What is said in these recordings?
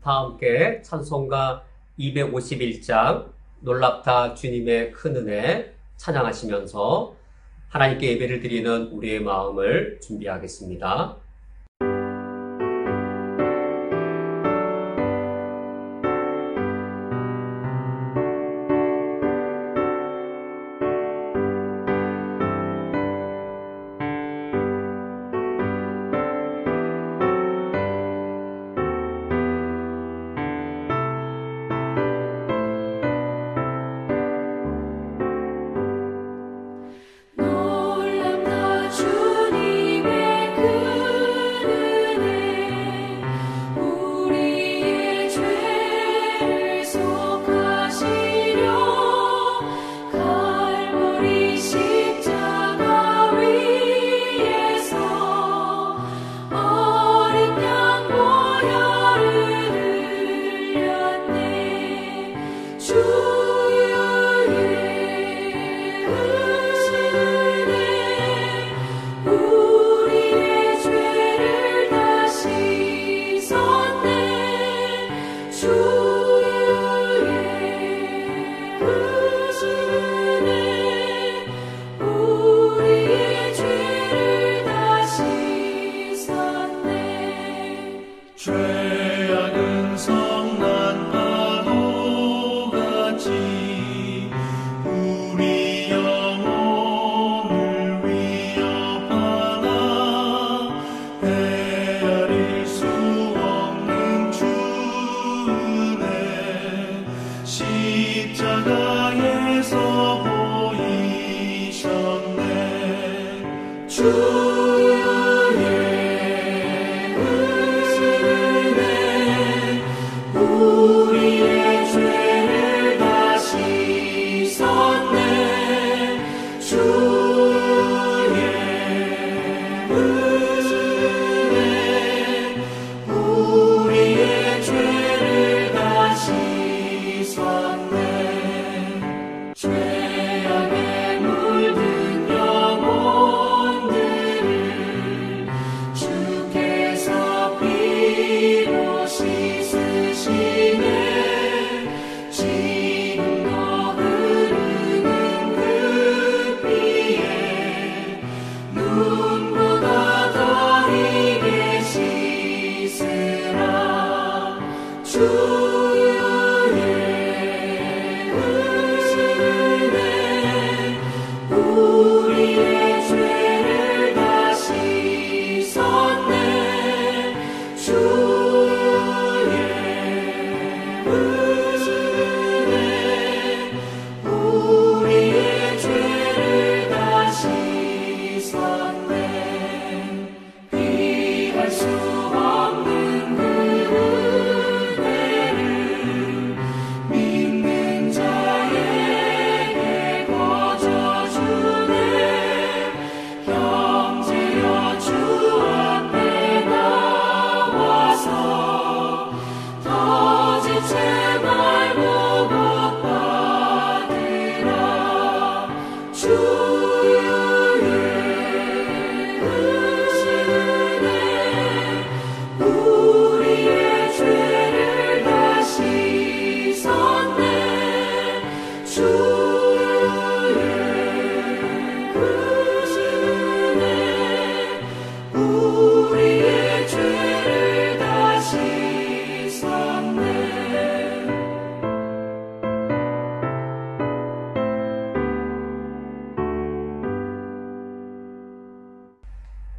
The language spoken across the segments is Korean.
다 함께 찬송가 251장 놀랍다 주님의 큰 은혜 찬양하시면서 하나님께 예배를 드리는 우리의 마음을 준비하겠습니다.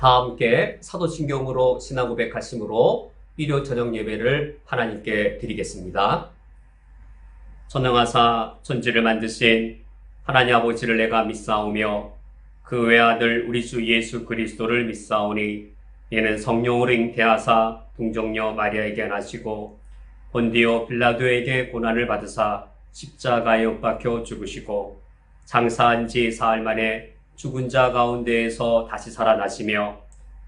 다 함께 사도신경으로 신앙 고백하심으로 일요 저녁 예배를 하나님께 드리겠습니다. 전능하사 천지를 만드신 하나님 아버지를 내가 믿사오며 그 외아들 우리 주 예수 그리스도를 믿사오니 이는 성령으로 잉태하사 동정녀 마리아에게 나시고 본디오 빌라도에게 고난을 받으사 십자가에 못 박혀 죽으시고 장사한 지 사흘 만에 죽은 자 가운데에서 다시 살아나시며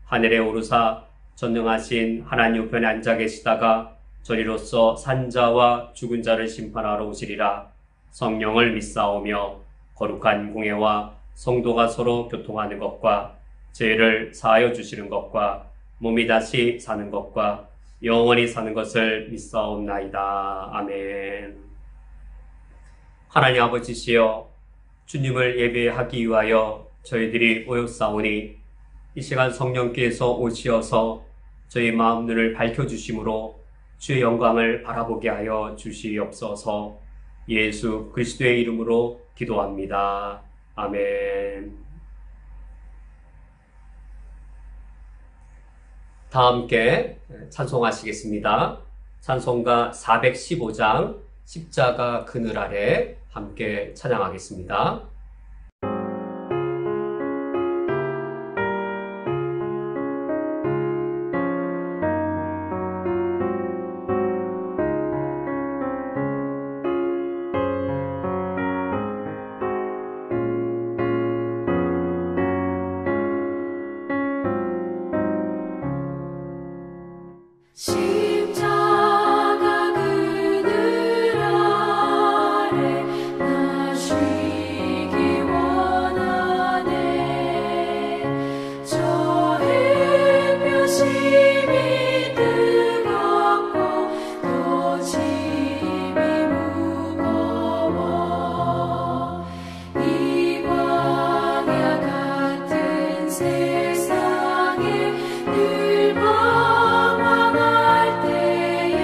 하늘에 오르사 전능하신 하나님 우편에 앉아 계시다가 저리로서 산 자와 죽은 자를 심판하러 오시리라. 성령을 믿사오며 거룩한 공예와 성도가 서로 교통하는 것과 죄를 사하여 주시는 것과 몸이 다시 사는 것과 영원히 사는 것을 믿사옵나이다. 아멘. 하나님 아버지시여, 주님을 예배하기 위하여 저희들이 모였사오니 이 시간 성령께서 오시어서 저희 마음 눈을 밝혀주심으로 주의 영광을 바라보게 하여 주시옵소서. 예수 그리스도의 이름으로 기도합니다. 아멘. 다 함께 찬송하시겠습니다. 찬송가 415장 십자가 그늘 아래 함께 찬양하겠습니다. 십자가 그늘 아래 나 쉬기 원하네. 저 햇볕이 뜨겁고 또 짐이 무거워. 이 광야 같은 세상에 늘 방황할 때에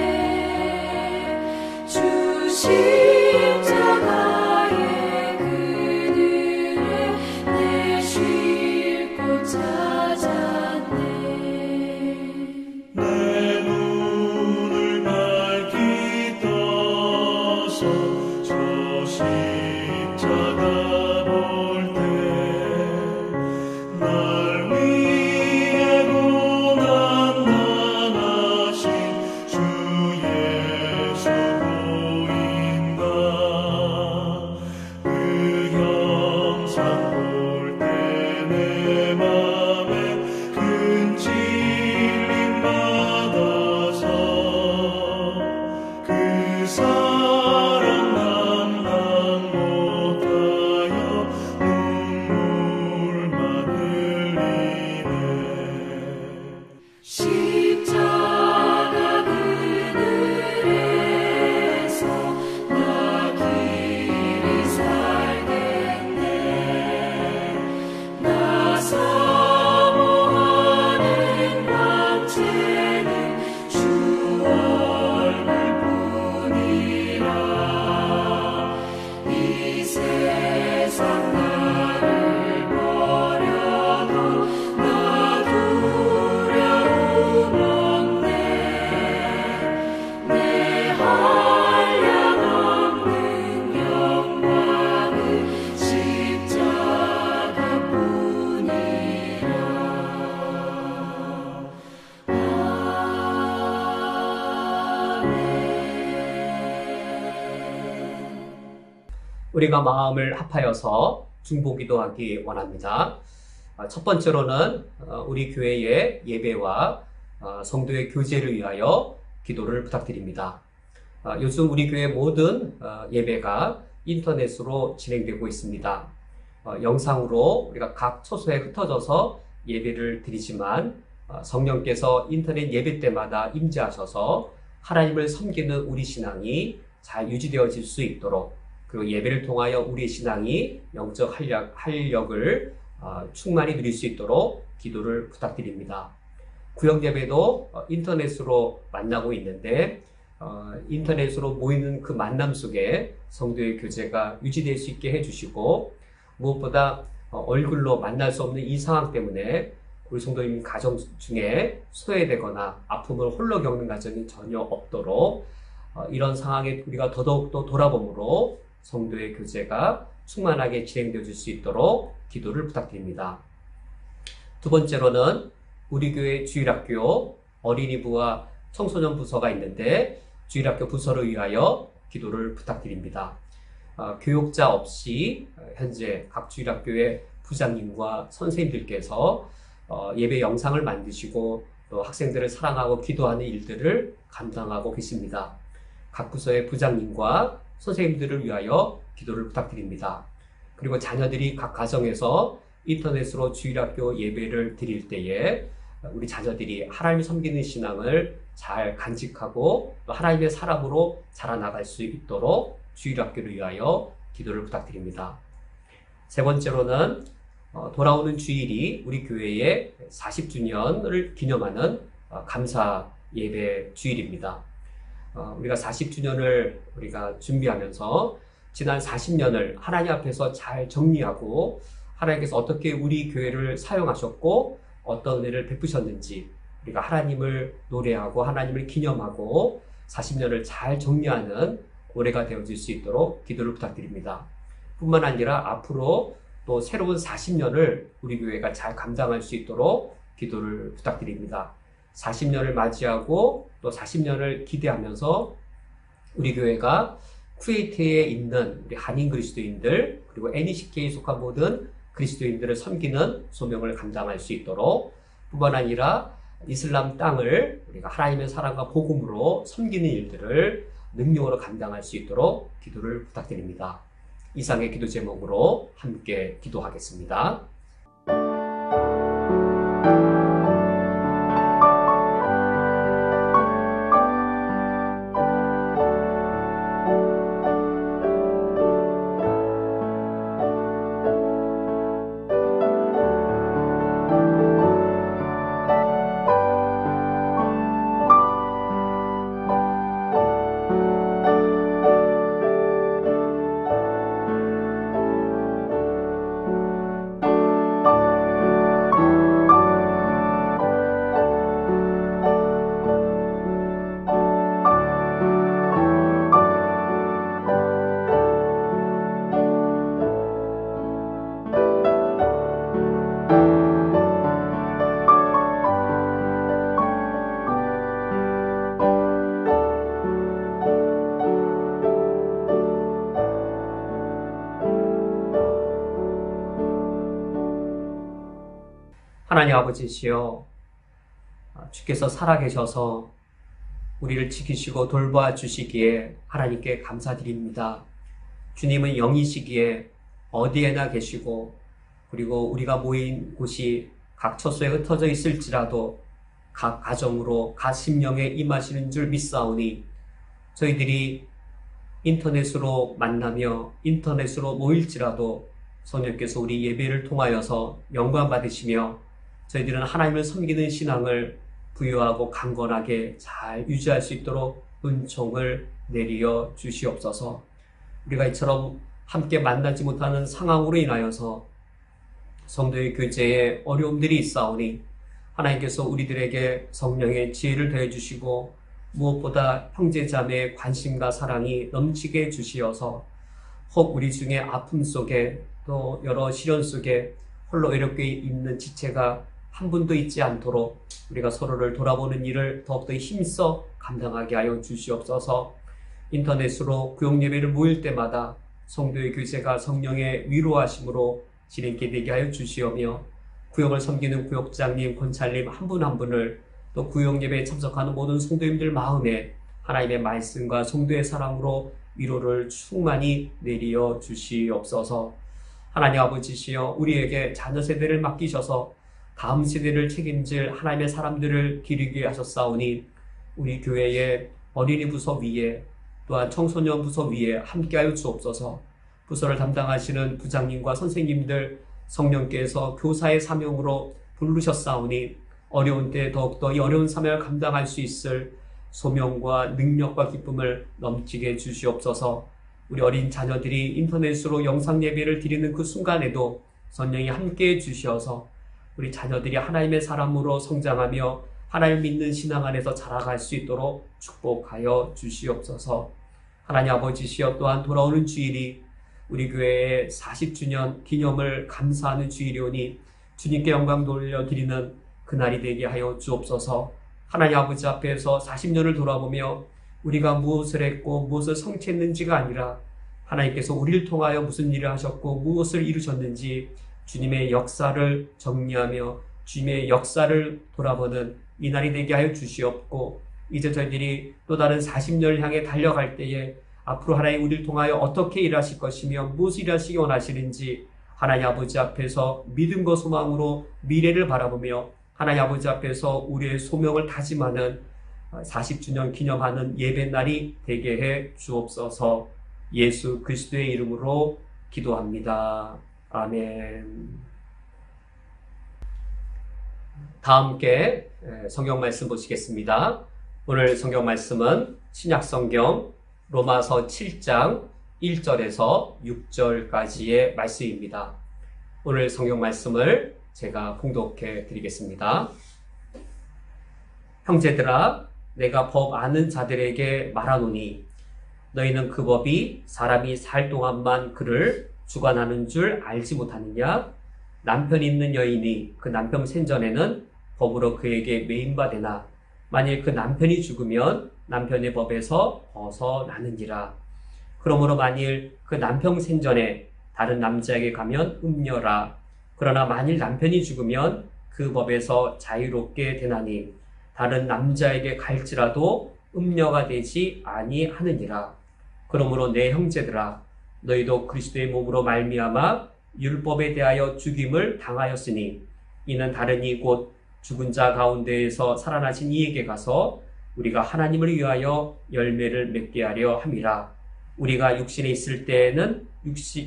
주 십자가의 그늘에 내 쉴 곳 찾았네. 내 눈을 밝히 떠서 저 십자가 볼 때 날 위해 고난 당하신 주 예수 보인다. 그 형상 볼 때 내 맘에 큰 찔림 받아서 그 사랑 감당 못하여 눈물만 흘리네. 십자가 그늘에서 나 길이 살겠네. 나 사모하는 광채는 주 얼굴뿐이라. 이 세상 나를 버려도 나 두려움 없네. 내 한량없는 영광은 십자가뿐이라. 아멘. 우리가 마음을 합하여서 중보기도하기 원합니다. 첫 번째로는 우리 교회의 예배와 성도의 교제를 위하여 기도를 부탁드립니다. 요즘 우리 교회 모든 예배가 인터넷으로 진행되고 있습니다. 영상으로 우리가 각 처소에 흩어져서 예배를 드리지만 성령께서 인터넷 예배 때마다 임재하셔서 하나님을 섬기는 우리 신앙이 잘 유지되어질 수 있도록, 그리고 예배를 통하여 우리의 신앙이 영적 활력을 충만히 누릴 수 있도록 기도를 부탁드립니다. 구역 예배도 인터넷으로 만나고 있는데 인터넷으로 모이는 그 만남 속에 성도의 교제가 유지될 수 있게 해주시고, 무엇보다 얼굴로 만날 수 없는 이 상황 때문에 우리 성도님 가정 중에 소외되거나 아픔을 홀로 겪는 가정이 전혀 없도록 이런 상황에 우리가 더더욱더 돌아봄으로 성도의 교제가 충만하게 진행되어질 수 있도록 기도를 부탁드립니다. 두 번째로는 우리 교회 주일학교 어린이부와 청소년 부서가 있는데 주일학교 부서를 위하여 기도를 부탁드립니다. 교육자 없이 현재 각 주일학교의 부장님과 선생님들께서 예배 영상을 만드시고 또 학생들을 사랑하고 기도하는 일들을 감당하고 계십니다. 각 부서의 부장님과 선생님들을 위하여 기도를 부탁드립니다. 그리고 자녀들이 각 가정에서 인터넷으로 주일학교 예배를 드릴 때에 우리 자녀들이 하나님을 섬기는 신앙을 잘 간직하고 또 하나님의 사람으로 자라나갈 수 있도록 주일학교를 위하여 기도를 부탁드립니다. 세 번째로는 돌아오는 주일이 우리 교회의 40주년을 기념하는 감사 예배 주일입니다. 우리가 40주년을 우리가 준비하면서 지난 40년을 하나님 앞에서 잘 정리하고 하나님께서 어떻게 우리 교회를 사용하셨고 어떤 은혜를 베푸셨는지 우리가 하나님을 노래하고 하나님을 기념하고 40년을 잘 정리하는 올해가 되어질 수 있도록 기도를 부탁드립니다. 뿐만 아니라 앞으로 또 새로운 40년을 우리 교회가 잘 감당할 수 있도록 기도를 부탁드립니다. 40년을 맞이하고 또 40년을 기대하면서 우리 교회가 쿠웨이트에 있는 우리 한인 그리스도인들 그리고 NECK에 속한 모든 그리스도인들을 섬기는 소명을 감당할 수 있도록 뿐만 아니라 이슬람 땅을 우리가 하나님의 사랑과 복음으로 섬기는 일들을 능력으로 감당할 수 있도록 기도를 부탁드립니다. 이상의 기도 제목으로 함께 기도하겠습니다. 하나님 아버지시여, 주께서 살아계셔서 우리를 지키시고 돌봐 주시기에 하나님께 감사드립니다. 주님은 영이시기에 어디에나 계시고 그리고 우리가 모인 곳이 각 처소에 흩어져 있을지라도 각 가정으로 각 심령에 임하시는 줄 믿사오니 저희들이 인터넷으로 만나며 인터넷으로 모일지라도 성령께서 우리 예배를 통하여서 영광 받으시며 저희들은 하나님을 섬기는 신앙을 부유하고 강건하게 잘 유지할 수 있도록 은총을 내리어 주시옵소서. 우리가 이처럼 함께 만나지 못하는 상황으로 인하여서 성도의 교제에 어려움들이 있사오니 하나님께서 우리들에게 성령의 지혜를 더해 주시고 무엇보다 형제자매의 관심과 사랑이 넘치게 해주시어서 혹 우리 중에 아픔 속에 또 여러 시련 속에 홀로 외롭게 있는 지체가 한 분도 있지 않도록 우리가 서로를 돌아보는 일을 더욱더 힘써 감당하게 하여 주시옵소서. 인터넷으로 구역예배를 모일 때마다 성도의 교제가 성령의 위로하심으로 진행게 되게 하여 주시오며 구역을 섬기는 구역장님, 권찰님 한 분 한 분을 또 구역예배에 참석하는 모든 성도님들 마음에 하나님의 말씀과 성도의 사랑으로 위로를 충만히 내리어 주시옵소서. 하나님 아버지시여, 우리에게 자녀 세대를 맡기셔서 다음 세대를 책임질 하나님의 사람들을 기르게 하셨사오니 우리 교회의 어린이 부서 위에 또한 청소년 부서 위에 함께하여 주옵소서. 부서를 담당하시는 부장님과 선생님들 성령께서 교사의 사명으로 부르셨사오니 어려운 때 더욱더 이 어려운 사명을 감당할 수 있을 소명과 능력과 기쁨을 넘치게 해 주시옵소서. 우리 어린 자녀들이 인터넷으로 영상 예배를 드리는 그 순간에도 성령이 함께해 주시어서 우리 자녀들이 하나님의 사람으로 성장하며 하나님 믿는 신앙 안에서 자라갈 수 있도록 축복하여 주시옵소서. 하나님 아버지시여, 또한 돌아오는 주일이 우리 교회의 40주년 기념을 감사하는 주일이오니 주님께 영광 돌려드리는 그날이 되게 하여 주옵소서. 하나님 아버지 앞에서 40년을 돌아보며 우리가 무엇을 했고 무엇을 성취했는지가 아니라 하나님께서 우리를 통하여 무슨 일을 하셨고 무엇을 이루셨는지 주님의 역사를 정리하며 주님의 역사를 돌아보는 이 날이 되게 하여 주시옵고, 이제 저희들이 또 다른 40년을 향해 달려갈 때에 앞으로 하나님 우리를 통하여 어떻게 일하실 것이며 무엇을 일하시기 원하시는지 하나님 아버지 앞에서 믿음과 소망으로 미래를 바라보며 하나님 아버지 앞에서 우리의 소명을 다짐하는 40주년 기념하는 예배날이 되게 해 주옵소서. 예수 그리스도의 이름으로 기도합니다. 아멘. 다 함께 성경 말씀 보시겠습니다. 오늘 성경 말씀은 신약 성경 로마서 7장 1절에서 6절까지의 말씀입니다. 오늘 성경 말씀을 제가 봉독해 드리겠습니다. 형제들아, 내가 법 아는 자들에게 말하노니 너희는 그 법이 사람이 살 동안만 그를 주관하는 줄 알지 못하느냐? 남편 있는 여인이 그 남편 생전에는 법으로 그에게 매인바 되나 만일 그 남편이 죽으면 남편의 법에서 벗어나느니라. 그러므로 만일 그 남편 생전에 다른 남자에게 가면 음녀라. 그러나 만일 남편이 죽으면 그 법에서 자유롭게 되나니 다른 남자에게 갈지라도 음녀가 되지 아니하느니라. 그러므로 내 형제들아, 너희도 그리스도의 몸으로 말미암아 율법에 대하여 죽임을 당하였으니 이는 다른 곧 죽은 자 가운데에서 살아나신 이에게 가서 우리가 하나님을 위하여 열매를 맺게 하려 함이라. 우리가 육신에 있을 때에는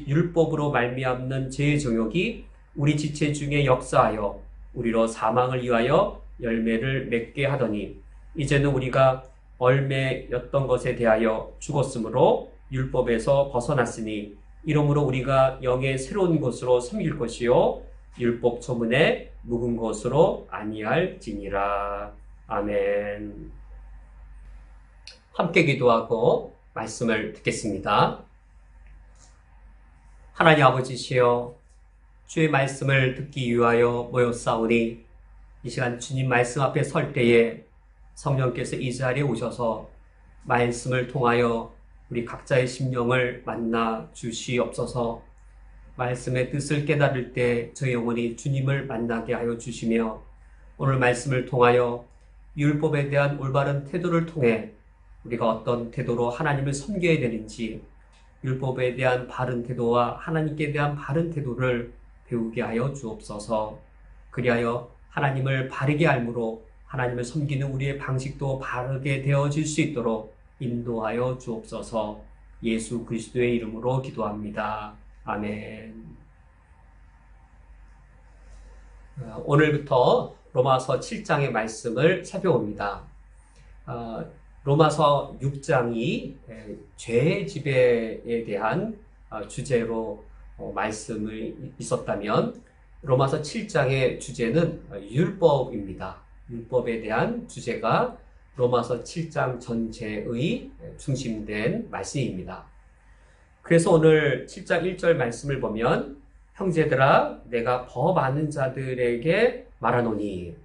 율법으로 말미암는 죄의 정욕이 우리 지체 중에 역사하여 우리로 사망을 위하여 열매를 맺게 하더니 이제는 우리가 얼매였던 것에 대하여 죽었으므로 율법에서 벗어났으니 이러므로 우리가 영의 새로운 것으로 섬길 것이요 율법 조문에 묵은 것으로 아니할지니라. 아멘. 함께 기도하고 말씀을 듣겠습니다. 하나님 아버지시여, 주의 말씀을 듣기 위하여 모였사오니 이 시간 주님 말씀 앞에 설 때에 성령께서 이 자리에 오셔서 말씀을 통하여 우리 각자의 심령을 만나 주시옵소서. 말씀의 뜻을 깨달을 때 저희 영혼이 주님을 만나게 하여 주시며 오늘 말씀을 통하여 율법에 대한 올바른 태도를 통해 우리가 어떤 태도로 하나님을 섬겨야 되는지 율법에 대한 바른 태도와 하나님께 대한 바른 태도를 배우게 하여 주옵소서. 그리하여 하나님을 바르게 알므로 하나님을 섬기는 우리의 방식도 바르게 되어질 수 있도록 인도하여 주옵소서. 예수 그리스도의 이름으로 기도합니다. 아멘. 오늘부터 로마서 7장의 말씀을 살펴봅니다. 로마서 6장이 죄의 지배에 대한 주제로 말씀이 있었다면 로마서 7장의 주제는 율법입니다. 율법에 대한 주제가 로마서 7장 전체의 중심된 말씀입니다. 그래서 오늘 7장 1절 말씀을 보면 형제들아, 내가 법 아는 자들에게 말하노니,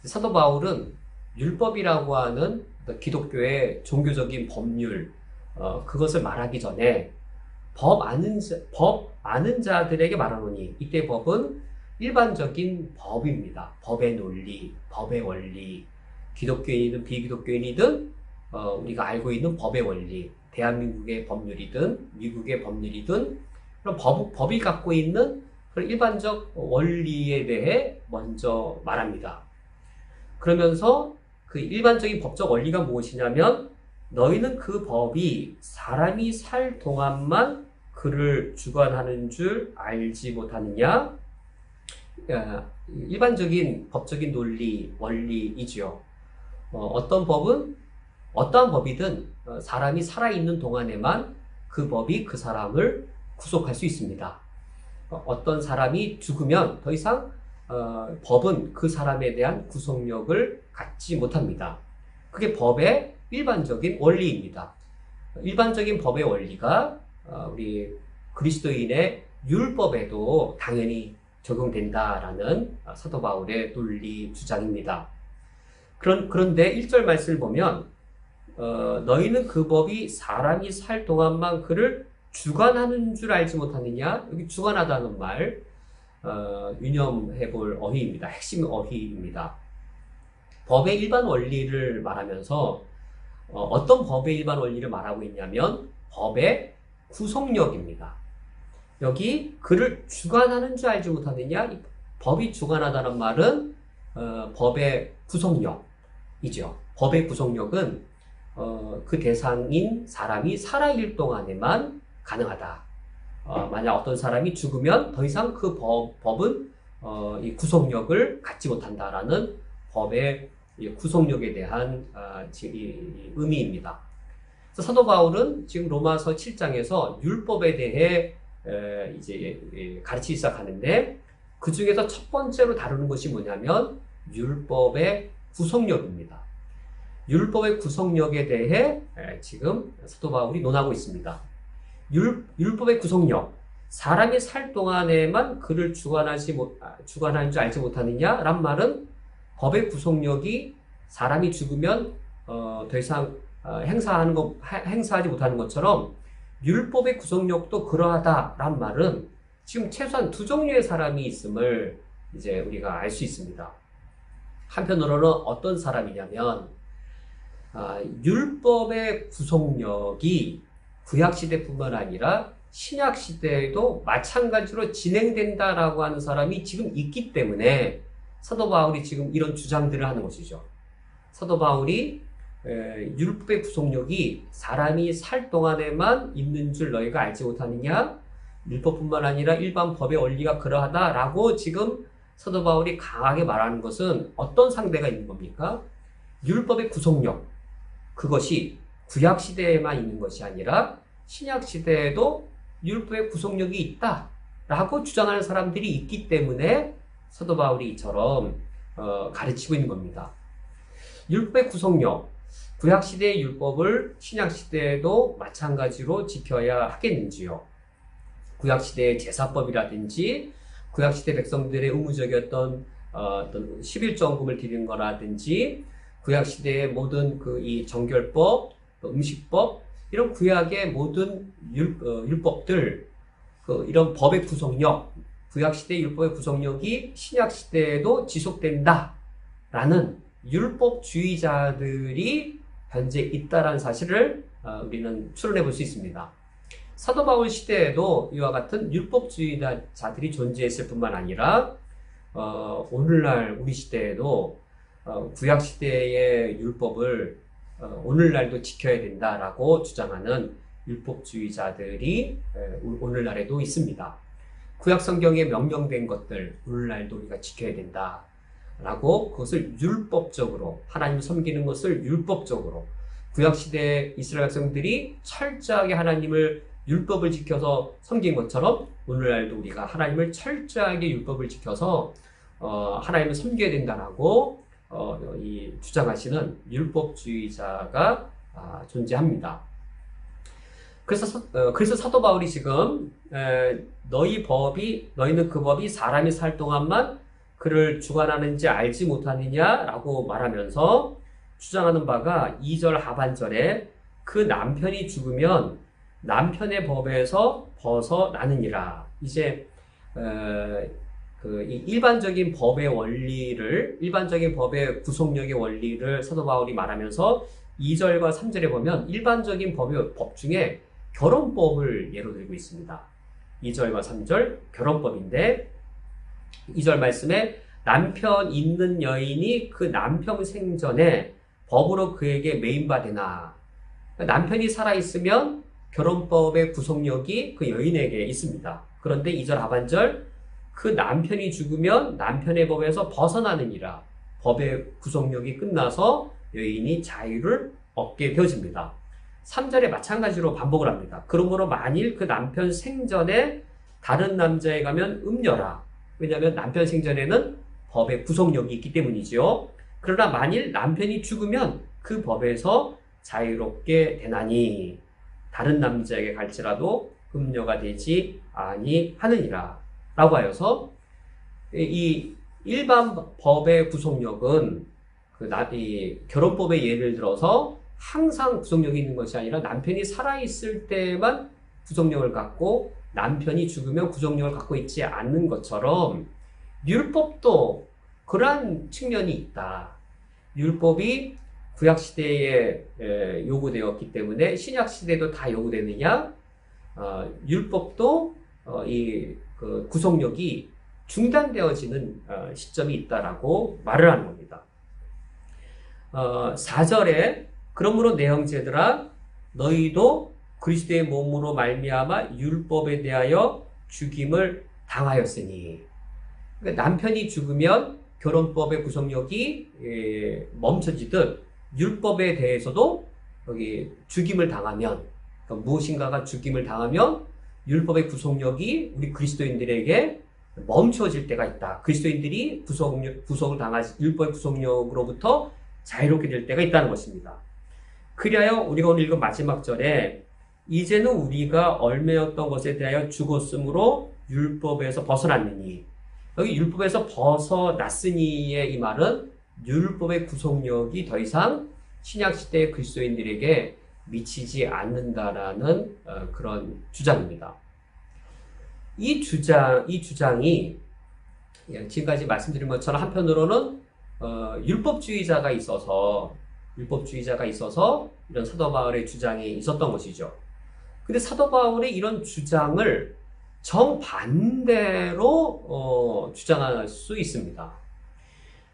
사도 바울은 율법이라고 하는 기독교의 종교적인 법률, 그것을 말하기 전에 법 아는 자들에게 말하노니, 이때 법은 일반적인 법입니다. 법의 논리, 법의 원리, 기독교인이든 비기독교인이든 우리가 알고 있는 법의 원리, 대한민국의 법률이든 미국의 법률이든 그런 법이 갖고 있는 그런 일반적 원리에 대해 먼저 말합니다. 그러면서 그 일반적인 법적 원리가 무엇이냐면 너희는 그 법이 사람이 살 동안만 그를 주관하는 줄 알지 못하느냐? 일반적인 법적인 논리, 원리이지요. 어떠한 법이든 사람이 살아있는 동안에만 그 법이 그 사람을 구속할 수 있습니다. 어떤 사람이 죽으면 더 이상 법은 그 사람에 대한 구속력을 갖지 못합니다. 그게 법의 일반적인 원리입니다. 일반적인 법의 원리가 우리 그리스도인의 율법에도 당연히 적용된다라는 사도 바울의 논리 주장입니다. 그런데 1절 말씀을 보면 너희는 그 법이 사람이 살 동안만 그를 주관하는 줄 알지 못하느냐? 여기 주관하다는 말 유념해 볼 어휘입니다. 핵심 어휘입니다. 법의 일반 원리를 말하면서 어떤 법의 일반 원리를 말하고 있냐면 법의 구속력입니다. 여기 그를 주관하는 줄 알지 못하느냐? 이 법이 주관하다는 말은 법의 구속력이죠. 법의 구속력은 그 대상인 사람이 살아있을 동안에만 가능하다. 만약 어떤 사람이 죽으면 더 이상 그 법은 이 구속력을 갖지 못한다라는 법의 구속력에 대한 이 의미입니다. 그래서 사도 바울은 지금 로마서 7장에서 율법에 대해 이제 가르치기 시작하는데 그 중에서 첫 번째로 다루는 것이 뭐냐면 율법의 구속력입니다. 율법의 구속력에 대해 지금 사도 바울이 논하고 있습니다. 율법의 구속력, 사람이 살 동안에만 그를 주관하는 줄 알지 못하느냐란 말은 법의 구속력이 사람이 죽으면 더 이상 행사하지 못하는 것처럼 율법의 구속력도 그러하다란 말은 지금 최소한 두 종류의 사람이 있음을 이제 우리가 알 수 있습니다. 한편으로는 어떤 사람이냐면 율법의 구속력이 구약시대뿐만 아니라 신약시대에도 마찬가지로 진행된다라고 하는 사람이 지금 있기 때문에 사도 바울이 지금 이런 주장들을 하는 것이죠. 사도 바울이 율법의 구속력이 사람이 살 동안에만 있는 줄 너희가 알지 못하느냐? 율법뿐만 아니라 일반 법의 원리가 그러하다라고 지금 사도 바울이 강하게 말하는 것은 어떤 상대가 있는 겁니까? 율법의 구속력, 그것이 구약시대에만 있는 것이 아니라 신약시대에도 율법의 구속력이 있다라고 주장하는 사람들이 있기 때문에 사도 바울이 이처럼 가르치고 있는 겁니다. 율법의 구속력, 구약시대의 율법을 신약시대에도 마찬가지로 지켜야 하겠는지요? 구약시대의 제사법이라든지 구약시대 백성들의 의무적이었던 어떤 11조금을 드리는 거라든지 구약시대의 모든 이 정결법, 음식법, 이런 구약의 모든 율법들, 이런 법의 구속력, 구약시대의 율법의 구속력이 신약시대에도 지속된다라는 율법주의자들이 현재 있다라는 사실을 우리는 추론해 볼 수 있습니다. 사도 바울 시대에도 이와 같은 율법주의자들이 존재했을 뿐만 아니라 오늘날 우리 시대에도 구약시대의 율법을 오늘날도 지켜야 된다라고 주장하는 율법주의자들이 오늘날에도 있습니다. 구약성경에 명령된 것들 오늘날도 우리가 지켜야 된다라고 그것을 율법적으로 하나님을 섬기는 것을 율법적으로 구약시대 이스라엘 백성들이 철저하게 하나님을 율법을 지켜서 섬긴 것처럼 오늘날도 우리가 하나님을 철저하게 율법을 지켜서 하나님을 섬겨야 된다라고 이 주장하시는 율법주의자가 존재합니다. 그래서 사도 바울이 지금 너희는 그 법이 사람이 살 동안만 그를 주관하는지 알지 못하느냐라고 말하면서 주장하는 바가 2절 하반절에 그 남편이 죽으면 남편의 법에서 벗어나느니라. 이제 이 일반적인 법의 원리를, 일반적인 법의 구속력의 원리를 사도 바울이 말하면서 2절과 3절에 보면 일반적인 법 중에 결혼법을 예로 들고 있습니다. 2절과 3절 결혼법인데 2절 말씀에 남편 있는 여인이 그 남편 생전에 법으로 그에게 매인바 되나. 남편이 살아있으면 결혼법의 구속력이 그 여인에게 있습니다. 그런데 2절 하반절 그 남편이 죽으면 남편의 법에서 벗어나느니라. 법의 구속력이 끝나서 여인이 자유를 얻게 되어집니다. 3절에 마찬가지로 반복을 합니다. 그러므로 만일 그 남편 생전에 다른 남자에 가면 음녀라. 왜냐하면 남편 생전에는 법의 구속력이 있기 때문이죠. 그러나 만일 남편이 죽으면 그 법에서 자유롭게 되나니 다른 남자에게 갈지라도 음녀가 되지 아니하느니라 라고 하여서 이 일반 법의 구속력은 이 결혼법의 예를 들어서 항상 구속력이 있는 것이 아니라 남편이 살아있을 때만 구속력을 갖고 남편이 죽으면 구속력을 갖고 있지 않는 것처럼 율법도 그러한 측면이 있다. 율법이 구약시대에 요구되었기 때문에 신약시대에도 다 요구되느냐? 율법도 그 구속력이 중단되어지는 시점이 있다라고 말을 하는 겁니다. 4절에 그러므로 내 형제들아 너희도 그리스도의 몸으로 말미암아 율법에 대하여 죽임을 당하였으니, 그러니까 남편이 죽으면 결혼법의 구속력이 멈춰지듯 율법에 대해서도 여기 죽임을 당하면, 그러니까 무엇인가가 죽임을 당하면 율법의 구속력이 우리 그리스도인들에게 멈춰질 때가 있다. 그리스도인들이 구속을 당하지 율법의 구속력으로부터 자유롭게 될 때가 있다는 것입니다. 그리하여 우리가 오늘 읽은 마지막 절에 이제는 우리가 얽매였던 것에 대하여 죽었으므로 율법에서 벗어났느니, 여기 율법에서 벗어났으니의 이 말은 율법의 구속력이 더 이상 신약시대의 그리스도인들에게 미치지 않는다라는 그런 주장입니다. 이 주장이 지금까지 말씀드린 것처럼 한편으로는 율법주의자가 있어서 이런 사도 바울의 주장이 있었던 것이죠. 근데 사도 바울의 이런 주장을 정반대로 주장할 수 있습니다.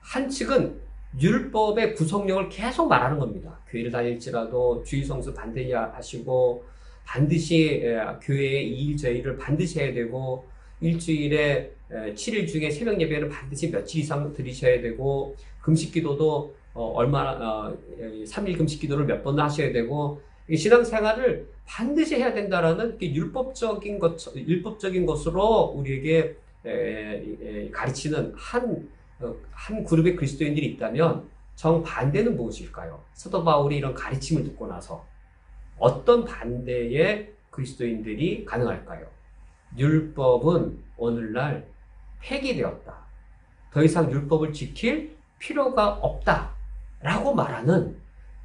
한 측은 율법의 구속력을 계속 말하는 겁니다. 교회를 다닐지라도 주일 성수 반드시 하시고, 반드시 교회의 2일 저일을 반드시 해야 되고, 일주일에 7일 중에 새벽 예배는 반드시 며칠 이상 드리셔야 되고, 금식 기도도 3일 금식 기도를 몇 번 하셔야 되고, 신앙생활을 반드시 해야 된다라는 율법적인 것으로 우리에게 가르치는 한 그룹의 그리스도인들이 있다면, 정반대는 무엇일까요? 사도 바울이 이런 가르침을 듣고 나서 어떤 반대의 그리스도인들이 가능할까요? 율법은 오늘날 폐기되었다. 더 이상 율법을 지킬 필요가 없다. 라고 말하는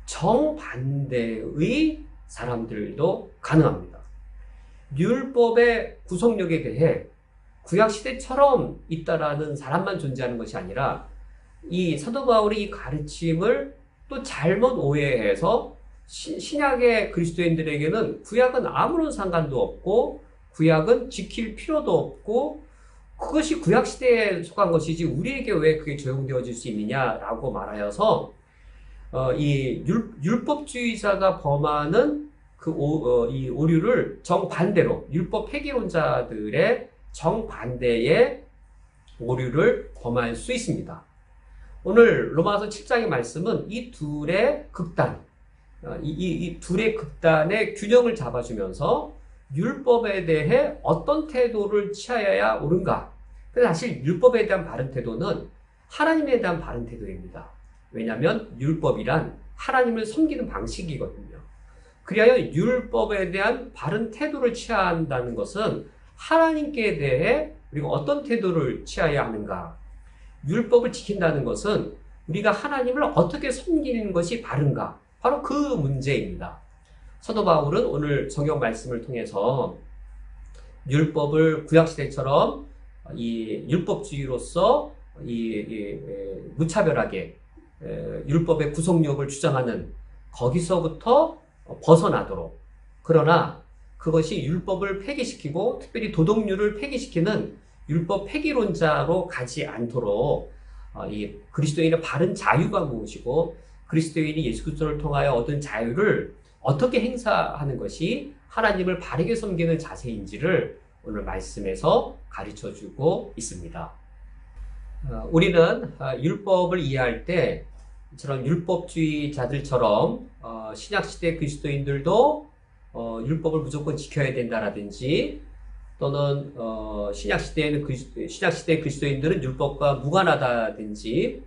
정반대의 사람들도 가능합니다. 율법의 구속력에 대해 구약시대처럼 있다라는 사람만 존재하는 것이 아니라, 이 사도 바울이 이 가르침을 또 잘못 오해해서 신약의 그리스도인들에게는 구약은 아무런 상관도 없고, 구약은 지킬 필요도 없고, 그것이 구약시대에 속한 것이지 우리에게 왜 그게 적용되어질 수 있느냐라고 말하여서 이 율법주의자가 범하는 이 오류를 정반대로, 율법 폐기론자들의 정반대의 오류를 범할 수 있습니다. 오늘 로마서 7장의 말씀은 이 둘의 극단, 이 둘의 극단의 균형을 잡아주면서 율법에 대해 어떤 태도를 취하여야 옳은가. 사실 율법에 대한 바른 태도는 하나님에 대한 바른 태도입니다. 왜냐하면 율법이란 하나님을 섬기는 방식이거든요. 그리하여 율법에 대한 바른 태도를 취해야 한다는 것은 하나님께 대해 우리가 어떤 태도를 취해야 하는가. 율법을 지킨다는 것은 우리가 하나님을 어떻게 섬기는 것이 바른가. 바로 그 문제입니다. 사도 바울은 오늘 성경 말씀을 통해서 율법을 구약시대처럼 이 율법주의로서 무차별하게 율법의 구속력을 주장하는 거기서부터 벗어나도록, 그러나 그것이 율법을 폐기시키고 특별히 도덕률을 폐기시키는 율법 폐기론자로 가지 않도록 이 그리스도인의 바른 자유가 무엇이고 그리스도인이 예수 그리스도를 통하여 얻은 자유를 어떻게 행사하는 것이 하나님을 바르게 섬기는 자세인지를 오늘 말씀에서 가르쳐주고 있습니다. 우리는 율법을 이해할 때 이처럼 율법주의자들처럼 신약시대 그리스도인들도 율법을 무조건 지켜야 된다라든지, 또는 신약시대 그리스도인들은 율법과 무관하다든지,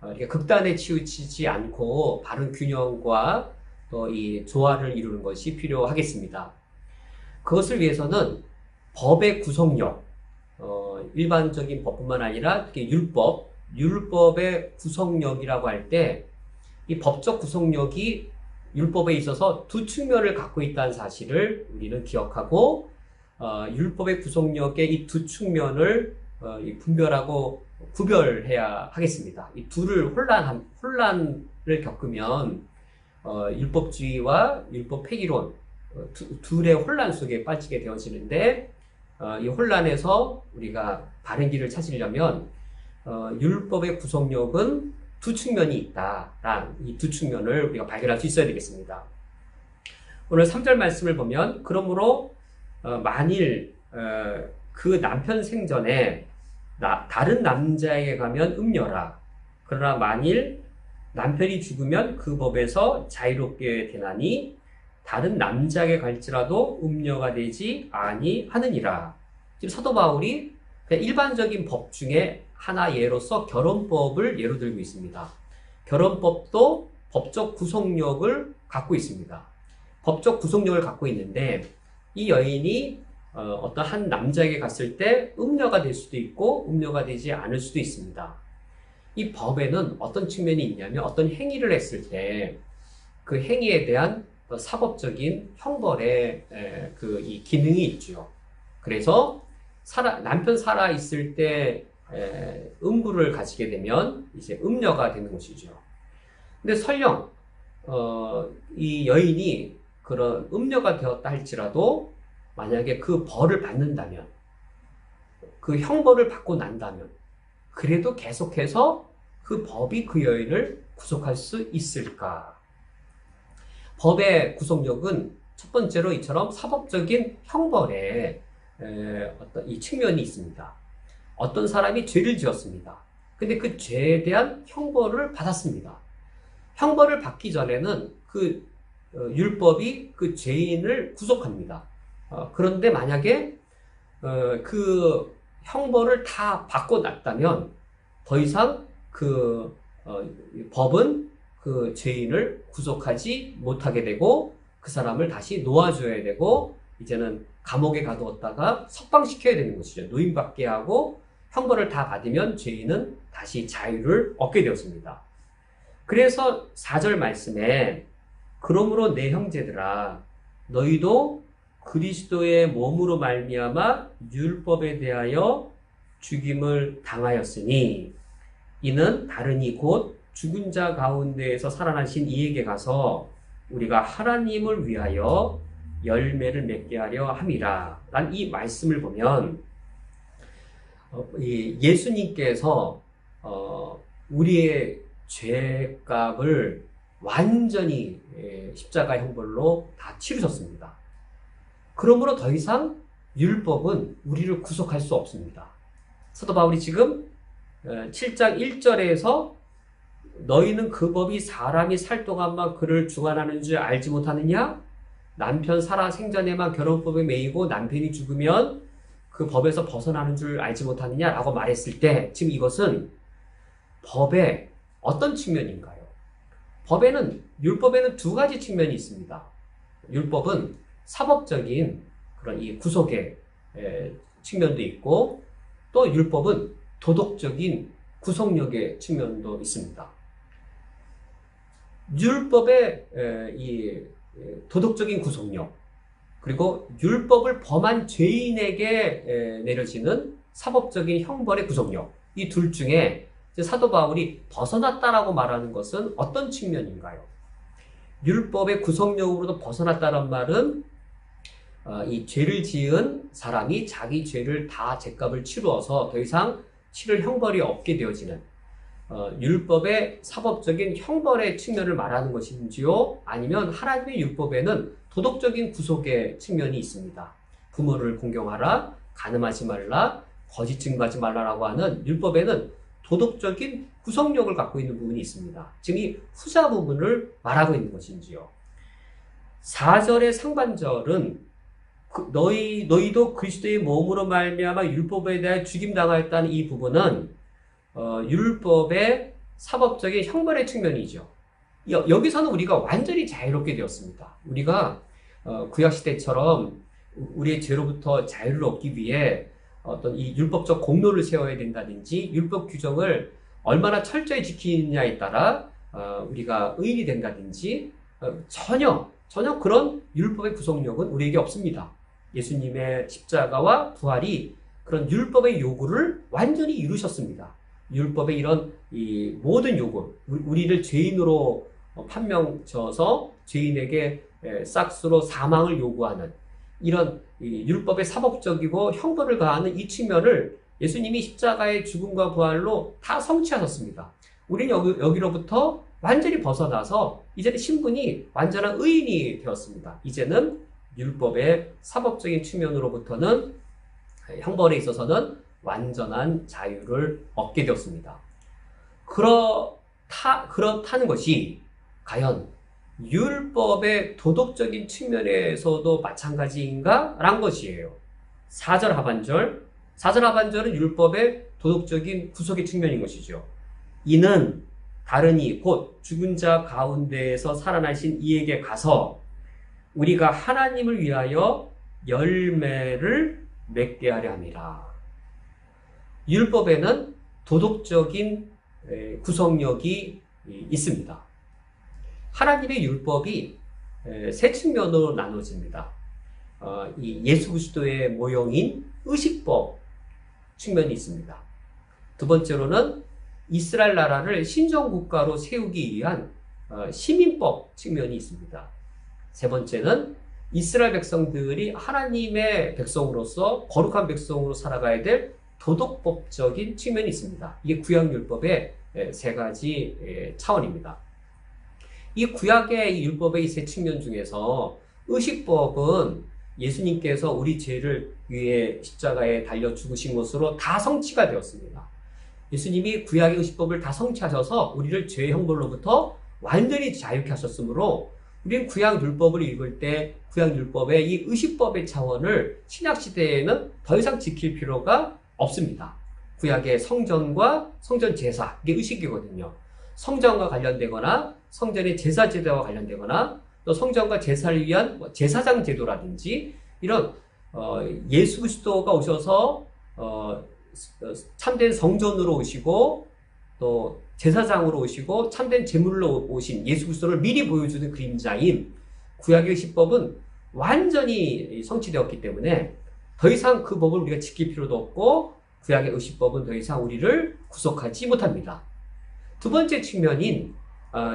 이렇게 극단에 치우치지 않고 바른 균형과 또 이 조화를 이루는 것이 필요하겠습니다. 그것을 위해서는 법의 구속력, 일반적인 법뿐만 아니라 특히 율법의 구속력이라고 할 때 이 법적 구속력이 율법에 있어서 두 측면을 갖고 있다는 사실을 우리는 기억하고, 율법의 구속력의 이 두 측면을 분별하고 구별해야 하겠습니다. 이 둘을 혼란을 겪으면 율법주의와 율법 폐기론 둘의 혼란 속에 빠지게 되어지는데, 이 혼란에서 우리가 바른 길을 찾으려면 율법의 구속력은 두 측면이 있다라는 이 두 측면을 우리가 발견할 수 있어야 되겠습니다. 오늘 3절 말씀을 보면 그러므로 만일 그 남편 생전에 다른 남자에게 가면 음녀라. 그러나 만일 남편이 죽으면 그 법에서 자유롭게 되나니 다른 남자에게 갈지라도 음녀가 되지 아니하느니라. 지금 사도 바울이 그냥 일반적인 법 중에 하나 예로서 결혼법을 예로 들고 있습니다. 결혼법도 법적 구속력을 갖고 있습니다. 법적 구속력을 갖고 있는데 이 여인이 어떤 한 남자에게 갔을 때 음녀가 될 수도 있고 음녀가 되지 않을 수도 있습니다. 이 법에는 어떤 측면이 있냐면 어떤 행위를 했을 때 그 행위에 대한 사법적인 형벌의 이 기능이 있죠. 그래서 남편 살아 있을 때 음부를 가지게 되면 이제 음녀가 되는 것이죠. 근데 설령 이 여인이 그런 음녀가 되었다 할지라도 만약에 그 벌을 받는다면, 그 형벌을 받고 난다면 그래도 계속해서 그 법이 그 여인을 구속할 수 있을까? 법의 구속력은 첫 번째로 이처럼 사법적인 형벌의 어떤 이 측면이 있습니다. 어떤 사람이 죄를 지었습니다. 근데 그 죄에 대한 형벌을 받았습니다. 형벌을 받기 전에는 그 율법이 그 죄인을 구속합니다. 그런데 만약에 그 형벌을 다 받고 났다면 더 이상 그 법은 그 죄인을 구속하지 못하게 되고 그 사람을 다시 놓아줘야 되고 이제는 감옥에 가두었다가 석방시켜야 되는 것이죠. 노임받게 하고 형벌을 다 받으면 죄인은 다시 자유를 얻게 되었습니다. 그래서 4절 말씀에 그러므로 내 형제들아 너희도 그리스도의 몸으로 말미암아 율법에 대하여 죽임을 당하였으니 이는 다르니 곧 죽은 자 가운데에서 살아나신 이에게 가서 우리가 하나님을 위하여 열매를 맺게 하려 함이라. 난 이 말씀을 보면 예수님께서 우리의 죄값을 완전히 십자가 형벌로 다 치르셨습니다. 그러므로 더 이상 율법은 우리를 구속할 수 없습니다. 사도 바울이 지금 7장 1절에서 너희는 그 법이 사람이 살 동안만 그를 주관하는 줄 알지 못하느냐? 남편 살아 생전에만 결혼법에 매이고 남편이 죽으면 그 법에서 벗어나는 줄 알지 못하느냐? 라고 말했을 때 지금 이것은 법의 어떤 측면인가요? 율법에는 두 가지 측면이 있습니다. 율법은 사법적인 그런 이 구속의 측면도 있고 또 율법은 도덕적인 구속력의 측면도 있습니다. 율법의 이 도덕적인 구속력 그리고 율법을 범한 죄인에게 내려지는 사법적인 형벌의 구속력 이 둘 중에 사도 바울이 벗어났다라고 말하는 것은 어떤 측면인가요? 율법의 구속력으로도 벗어났다는 말은 이 죄를 지은 사람이 자기 죄를 다 죄값을 치루어서 더 이상 치를 형벌이 없게 되어지는 율법의 사법적인 형벌의 측면을 말하는 것인지요? 아니면 하나님의 율법에는 도덕적인 구속의 측면이 있습니다. 부모를 공경하라, 간음하지 말라, 거짓 증거하지 말라라고 하는 율법에는 도덕적인 구속력을 갖고 있는 부분이 있습니다. 지금 이 후자 부분을 말하고 있는 것인지요? 4절의 상반절은 너희도 그리스도의 몸으로 말미암아 율법에 대해 죽임당하였다는 이 부분은 율법의 사법적인 형벌의 측면이죠. 여기서는 우리가 완전히 자유롭게 되었습니다. 우리가 구약시대처럼 우리의 죄로부터 자유를 얻기 위해 어떤 이 율법적 공로를 세워야 된다든지 율법 규정을 얼마나 철저히 지키느냐에 따라 우리가 의인이 된다든지 전혀 그런 율법의 구속력은 우리에게 없습니다. 예수님의 십자가와 부활이 그런 율법의 요구를 완전히 이루셨습니다. 율법의 이런 이 모든 요구, 우리를 죄인으로 판명져서 죄인에게 싹수로 사망을 요구하는 이런 율법의 사법적이고 형벌을 가하는 이 측면을 예수님이 십자가의 죽음과 부활로 다 성취하셨습니다. 우리는 여기로부터 완전히 벗어나서 이제는 신분이 완전한 의인이 되었습니다. 이제는 율법의 사법적인 측면으로부터는 형벌에 있어서는 완전한 자유를 얻게 되었습니다. 그렇다는 것이 과연 율법의 도덕적인 측면에서도 마찬가지인가? 라는 것이에요. 4절 하반절은 율법의 도덕적인 구속의 측면인 것이죠. 이는 다른 이 곧 죽은 자 가운데에서 살아나신 이에게 가서 우리가 하나님을 위하여 열매를 맺게 하려 함이라. 율법에는 도덕적인 구속력이 있습니다. 하나님의 율법이 세 측면으로 나눠집니다. 이 예수 그리스도의 모형인 의식법 측면이 있습니다. 두 번째로는 이스라엘 나라를 신정국가로 세우기 위한 시민법 측면이 있습니다. 세 번째는 이스라엘 백성들이 하나님의 백성으로서 거룩한 백성으로 살아가야 될 도덕법적인 측면이 있습니다. 이게 구약율법의 세 가지 차원입니다. 이 구약의 이 율법의 이 세 측면 중에서 의식법은 예수님께서 우리 죄를 위해 십자가에 달려 죽으신 것으로 다 성취가 되었습니다. 예수님이 구약의 의식법을 다 성취하셔서 우리를 죄의 형벌로부터 완전히 자유케 하셨으므로 우리는 구약율법을 읽을 때 구약율법의 이 의식법의 차원을 신약시대에는 더 이상 지킬 필요가 없습니다. 구약의 성전과 성전 제사, 이게 의식이거든요. 성전과 관련되거나 성전의 제사 제도와 관련되거나 또 성전과 제사를 위한 제사장 제도라든지 이런 예수 그리스도가 오셔서 참된 성전으로 오시고 또 제사장으로 오시고 참된 제물로 오신 예수 그리스도를 미리 보여주는 그림자인 구약의 의식법은 완전히 성취되었기 때문에 더 이상 그 법을 우리가 지킬 필요도 없고 구약의 의식법은 더 이상 우리를 구속하지 못합니다. 두 번째 측면인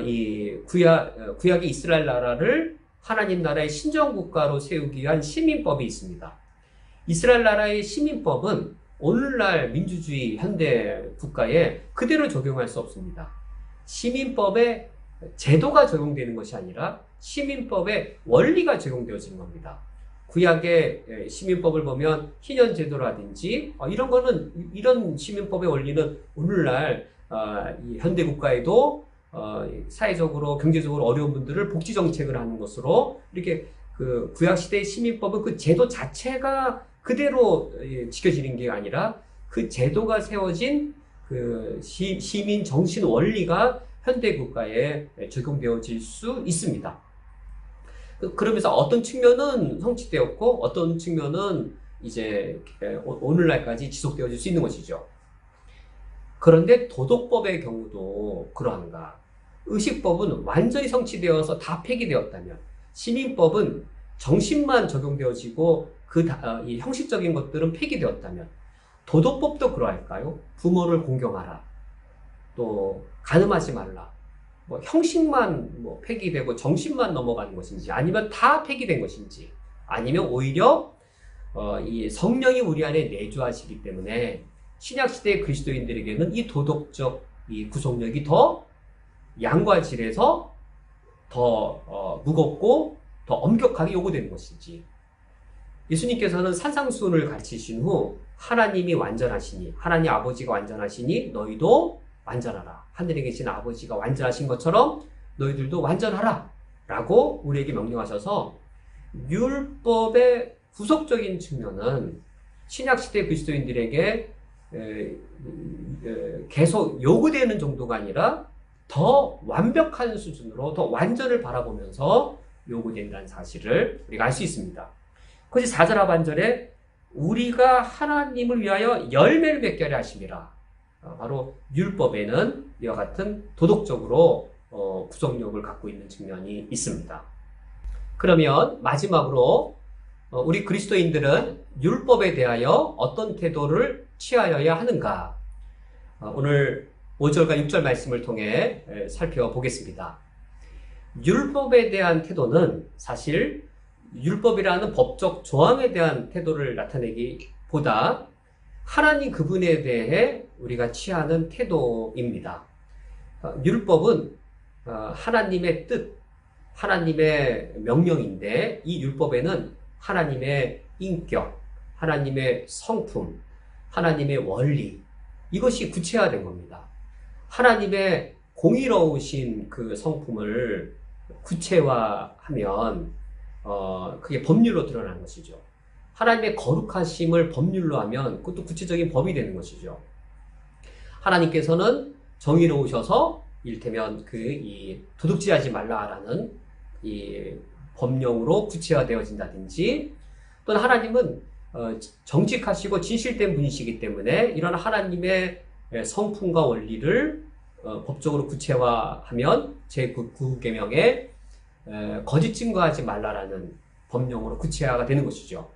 이 구약의 이스라엘 나라를 하나님 나라의 신정국가로 세우기 위한 시민법이 있습니다. 이스라엘 나라의 시민법은 오늘날 민주주의 현대 국가에 그대로 적용할 수 없습니다. 시민법에 제도가 적용되는 것이 아니라 시민법의 원리가 적용되어지는 겁니다. 구약의 시민법을 보면 희년제도라든지 이런 거는 이런 시민법의 원리는 오늘날 이 현대 국가에도 사회적으로 경제적으로 어려운 분들을 복지 정책을 하는 것으로 이렇게 그 구약 시대의 시민법은 그 제도 자체가 그대로 지켜지는 게 아니라 그 제도가 세워진 그 시민 정신 원리가 현대 국가에 적용되어질 수 있습니다. 그러면서 어떤 측면은 성취되었고 어떤 측면은 이제 오늘날까지 지속되어질 수 있는 것이죠. 그런데 도덕법의 경우도 그러한가? 의식법은 완전히 성취되어서 다 폐기되었다면 시민법은 정신만 적용되어지고 이 형식적인 것들은 폐기되었다면 도덕법도 그러할까요? 부모를 공경하라, 또 간음하지 말라, 뭐 형식만 폐기되고 정신만 넘어가는 것인지 아니면 다 폐기된 것인지 아니면 오히려 이 성령이 우리 안에 내주하시기 때문에 신약시대의 그리스도인들에게는 이 도덕적 이 구속력이 더 양과 질에서 더 무겁고 더 엄격하게 요구되는 것인지 예수님께서는 산상수훈을 가르치신 후 하나님이 완전하시니 하나님 아버지가 완전하시니 너희도 완전하라. 하늘에 계신 아버지가 완전하신 것처럼 너희들도 완전하라. 라고 우리에게 명령하셔서 율법의 구속적인 측면은 신약시대 그리스도인들에게 계속 요구되는 정도가 아니라 더 완벽한 수준으로 더 완전을 바라보면서 요구된다는 사실을 우리가 알 수 있습니다. 그것이 4절 하반절에 우리가 하나님을 위하여 열매를 맺게 하려 하심이라. 바로 율법에는 이와 같은 도덕적으로 구속력을 갖고 있는 측면이 있습니다. 그러면 마지막으로 우리 그리스도인들은 율법에 대하여 어떤 태도를 취하여야 하는가? 오늘 5절과 6절 말씀을 통해 살펴보겠습니다. 율법에 대한 태도는 사실 율법이라는 법적 조항에 대한 태도를 나타내기보다 하나님 그분에 대해 우리가 취하는 태도입니다. 율법은 하나님의 뜻, 하나님의 명령인데 이 율법에는 하나님의 인격, 하나님의 성품, 하나님의 원리 이것이 구체화된 겁니다. 하나님의 공의로우신 그 성품을 구체화하면 그게 법률로 드러나는 것이죠. 하나님의 거룩하심을 법률로 하면 그것도 구체적인 법이 되는 것이죠. 하나님께서는 정의로우셔서 이를테면 이 도둑질하지 말라라는 이 법령으로 구체화되어진다든지 또는 하나님은 정직하시고 진실된 분이시기 때문에 이런 하나님의 성품과 원리를 법적으로 구체화하면 제9계명에 거짓 증거하지 말라라는 법령으로 구체화가 되는 것이죠.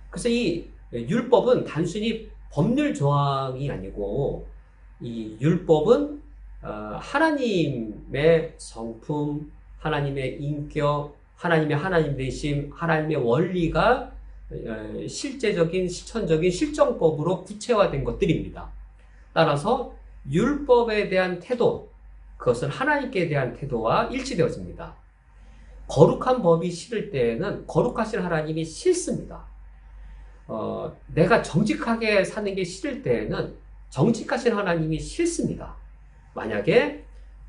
그래서 이 율법은 단순히 법률 조항이 아니고 이 율법은 하나님의 성품, 하나님의 인격, 하나님의 하나님 되심, 하나님의 원리가 실제적인 실천적인 실정법으로 구체화된 것들입니다. 따라서 율법에 대한 태도, 그것은 하나님께 대한 태도와 일치되어집니다. 거룩한 법이 싫을 때에는 거룩하신 하나님이 싫습니다. 내가 정직하게 사는 게 싫을 때에는 정직하신 하나님이 싫습니다. 만약에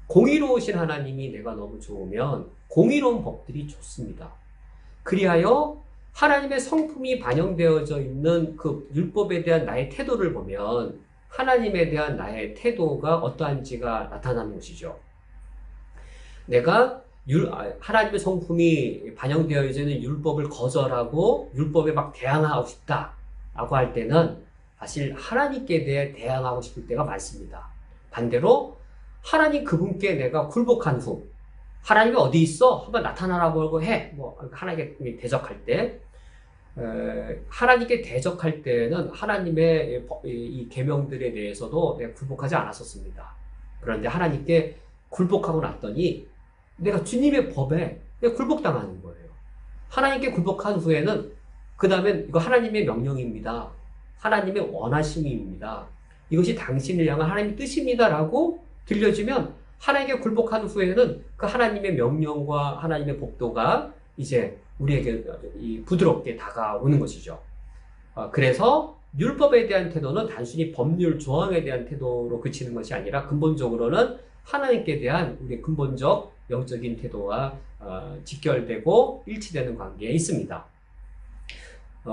공의로우신 하나님이 내가 너무 좋으면 공의로운 법들이 좋습니다. 그리하여 하나님의 성품이 반영되어져 있는 그 율법에 대한 나의 태도를 보면 하나님에 대한 나의 태도가 어떠한지가 나타나는 것이죠. 내가 하나님의 성품이 반영되어 있는 율법을 거절하고 율법에 막 대항하고 싶다라고 할 때는 사실 하나님께 대해 대항하고 싶을 때가 많습니다. 반대로 하나님 그분께 내가 굴복한 후 하나님이 어디 있어? 한번 나타나라고 해. 하나님께 대적할 때 하나님께 대적할 때는 하나님의 이 계명들에 대해서도 내가 굴복하지 않았었습니다. 그런데 하나님께 굴복하고 났더니 내가 주님의 법에 내가 굴복당하는 거예요. 하나님께 굴복한 후에는 그 다음엔 이거 하나님의 명령입니다. 하나님의 원하심입니다. 이것이 당신을 향한 하나님의 뜻입니다라고 들려주면 하나님께 굴복한 후에는 그 하나님의 명령과 하나님의 법도가 이제 우리에게 부드럽게 다가오는 것이죠. 그래서 율법에 대한 태도는 단순히 법률 조항에 대한 태도로 그치는 것이 아니라 근본적으로는 하나님께 대한 우리의 근본적 영적인 태도와 직결되고 일치되는 관계에 있습니다.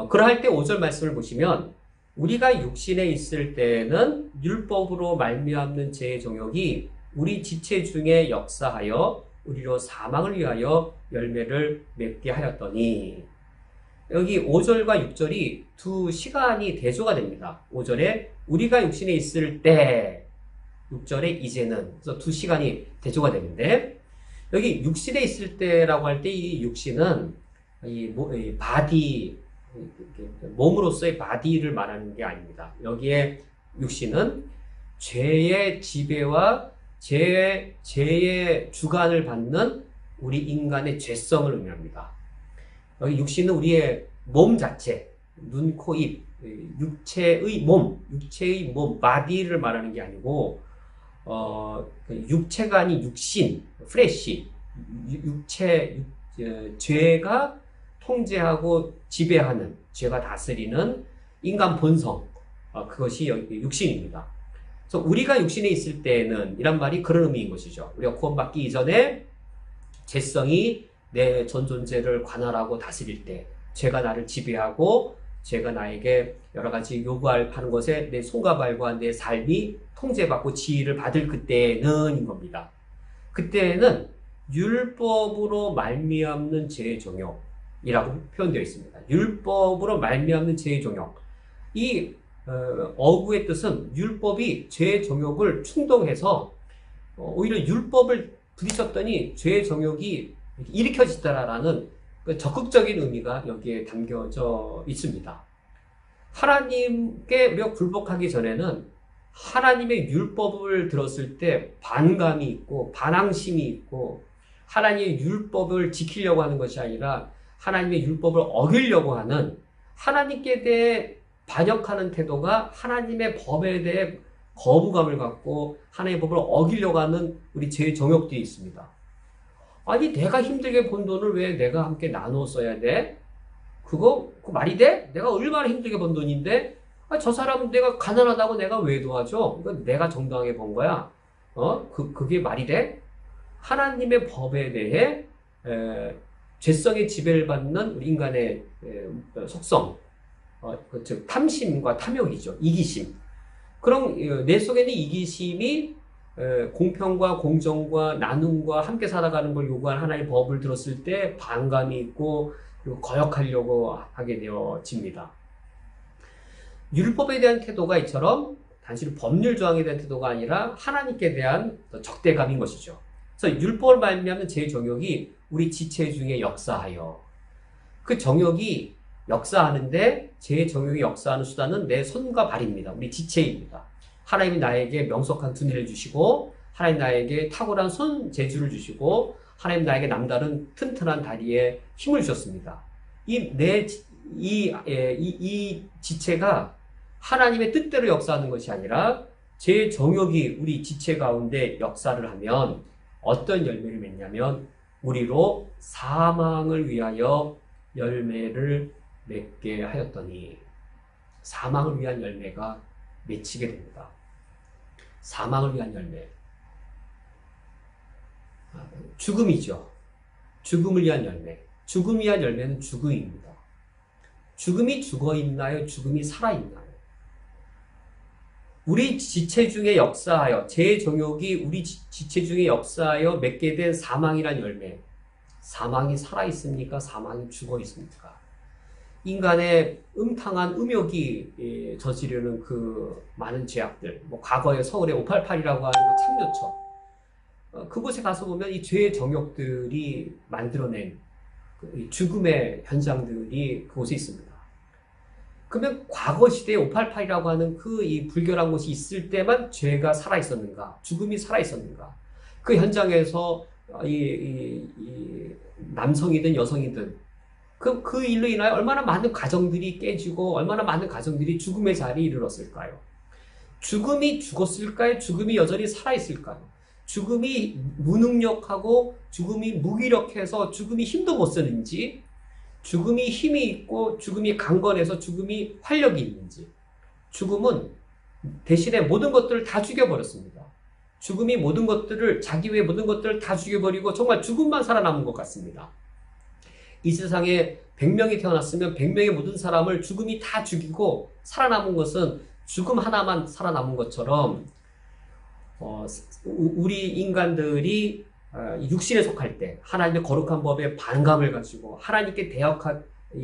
그러할 때 5절 말씀을 보시면 우리가 육신에 있을 때는 율법으로 말미암는 죄의 정욕이 우리 지체 중에 역사하여 우리로 사망을 위하여 열매를 맺게 하였더니 여기 5절과 6절이 두 시간이 대조가 됩니다. 5절에 우리가 육신에 있을 때 6절에 이제는 그래서 두 시간이 대조가 되는데 여기 육신에 있을 때라고 할 때 이 육신은 이 바디 몸으로서의 바디를 말하는 게 아닙니다. 여기에 육신은 죄의 지배와 죄의 주관을 받는 우리 인간의 죄성을 의미합니다. 여기 육신은 우리의 몸 자체, 눈, 코, 입, 육체의 몸, 바디를 말하는 게 아니고 육체가 아닌 육신, 프레시, 죄가 통제하고 지배하는, 죄가 다스리는 인간 본성, 그것이 육신입니다. 그래서 우리가 육신에 있을 때는 이란 말이 그런 의미인 것이죠. 우리가 구원받기 이전에 죄성이 내 전 존재를 관할하고 다스릴 때, 죄가 나를 지배하고 죄가 나에게 여러 가지 요구하는 것에 내 손과 발과 내 삶이 통제받고 지휘를 받을 그때는인 겁니다. 그때는 율법으로 말미암는 죄의 종욕이라고 표현되어 있습니다. 율법으로 말미암는 죄의 종욕. 이 어구의 뜻은 율법이 죄의 종욕을 충동해서 오히려 율법을 부딪혔더니 죄의 종욕이 일으켜지더라라는 적극적인 의미가 여기에 담겨져 있습니다. 하나님께 우리가 굴복하기 전에는 하나님의 율법을 들었을 때 반감이 있고 반항심이 있고 하나님의 율법을 지키려고 하는 것이 아니라 하나님의 율법을 어기려고 하는 하나님께 대해 반역하는 태도가 하나님의 법에 대해 거부감을 갖고 하나님의 법을 어기려고 하는 우리 죄의 정욕들이 있습니다. 아니, 내가 힘들게 번 돈을 왜 내가 함께 나눠 써야 돼? 그거 말이 돼? 내가 얼마나 힘들게 번 돈인데, 저 사람은 내가 가난하다고 내가 왜 도와줘? 이거 내가 정당하게 번 거야. 그게 말이 돼? 하나님의 법에 대해 죄성의 지배를 받는 우리 인간의 속성, 즉 탐심과 탐욕이죠. 이기심. 그럼 내 속에 있는 이기심이 공평과 공정과 나눔과 함께 살아가는 걸 요구한 하나님의 법을 들었을 때 반감이 있고 그리고 거역하려고 하게 되어집니다. 율법에 대한 태도가 이처럼 단순히 법률 조항에 대한 태도가 아니라 하나님께 대한 적대감인 것이죠. 그래서 율법을 말미암는 제 정욕이 우리 지체 중에 역사하여, 그 정욕이 역사하는데 제 정욕이 역사하는 수단은 내 손과 발입니다. 우리 지체입니다. 하나님이 나에게 명석한 두뇌를 주시고, 하나님 나에게 탁월한 손 재주를 주시고, 하나님 나에게 남다른 튼튼한 다리에 힘을 주셨습니다. 이 지체가 하나님의 뜻대로 역사하는 것이 아니라 제 정욕이 우리 지체 가운데 역사를 하면 어떤 열매를 맺냐면 우리로 사망을 위하여 열매를 맺게 하였더니, 사망을 위한 열매가 맺히게 됩니다. 사망을 위한 열매. 죽음이죠. 죽음을 위한 열매. 죽음을 위한 열매는 죽음입니다. 죽음이 죽어 있나요? 죽음이 살아 있나요? 우리 지체 중에 역사하여, 제 정욕이 우리 지체 중에 역사하여 맺게 된 사망이란 열매. 사망이 살아 있습니까? 사망이 죽어 있습니까? 인간의 음탕한 음욕이 저지르는 그 많은 죄악들, 과거에 서울의 588이라고 하는 그 참교처, 그곳에 가서 보면 이 죄의 정욕들이 만들어낸 죽음의 현장들이 그곳에 있습니다. 그러면 과거 시대에 588이라고 하는 이 불결한 곳이 있을 때만 죄가 살아 있었는가? 죽음이 살아 있었는가? 그 현장에서 이 남성이든 여성이든 그 일로 인하여 얼마나 많은 가정들이 깨지고 얼마나 많은 가정들이 죽음의 자리에 이르렀을까요? 죽음이 죽었을까요? 죽음이 여전히 살아있을까요? 죽음이 무능력하고 죽음이 무기력해서 죽음이 힘도 못 쓰는지, 죽음이 힘이 있고 죽음이 강건해서 죽음이 활력이 있는지. 죽음은 대신에 모든 것들을 다 죽여버렸습니다. 죽음이 모든 것들을, 자기 외의 모든 것들을 다 죽여버리고 정말 죽음만 살아남은 것 같습니다. 이 세상에 100명이 태어났으면 100명의 모든 사람을 죽음이 다 죽이고 살아남은 것은 죽음 하나만 살아남은 것처럼, 우리 인간들이 육신에 속할 때 하나님의 거룩한 법에 반감을 가지고 하나님께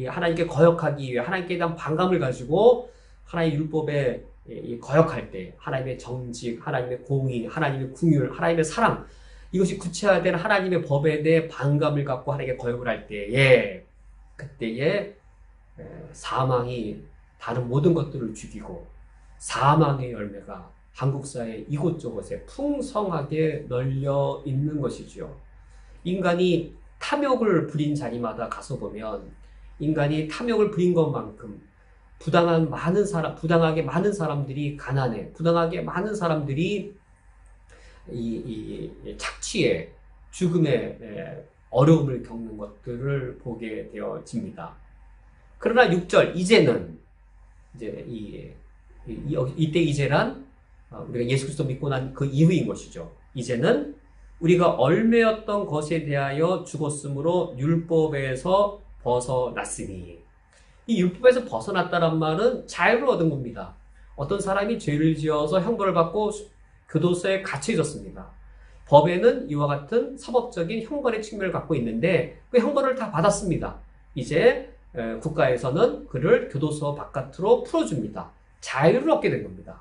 하나님께 거역하기 위해 하나님께 대한 반감을 가지고 하나님의 율법에 거역할 때 하나님의 정직, 하나님의 공의, 하나님의 긍휼, 하나님의 사랑, 이것이 구체화된 하나님의 법에 대해 반감을 갖고 하나님께 거역을 할 때에, 그때에 사망이 다른 모든 것들을 죽이고 사망의 열매가 한국 사회 이곳저곳에 풍성하게 널려 있는 것이죠. 인간이 탐욕을 부린 자리마다 가서 보면 인간이 탐욕을 부린 것만큼 부당하게 많은 사람들이 가난해, 부당하게 많은 사람들이 이 착취에, 죽음의 어려움을 겪는 것들을 보게 되어집니다. 그러나 6절, 이제는, 이때 이제란 우리가 예수 그리스도 믿고 난 그 이후인 것이죠. 이제는 우리가 얼매였던 것에 대하여 죽었으므로 율법에서 벗어났으니. 이 율법에서 벗어났다는 말은 자유를 얻은 겁니다. 어떤 사람이 죄를 지어서 형벌을 받고 교도소에 갇혀 있었습니다. 법에는 이와 같은 사법적인 형벌의 측면을 갖고 있는데 그 형벌을 다 받았습니다. 이제 국가에서는 그를 교도소 바깥으로 풀어줍니다. 자유를 얻게 된 겁니다.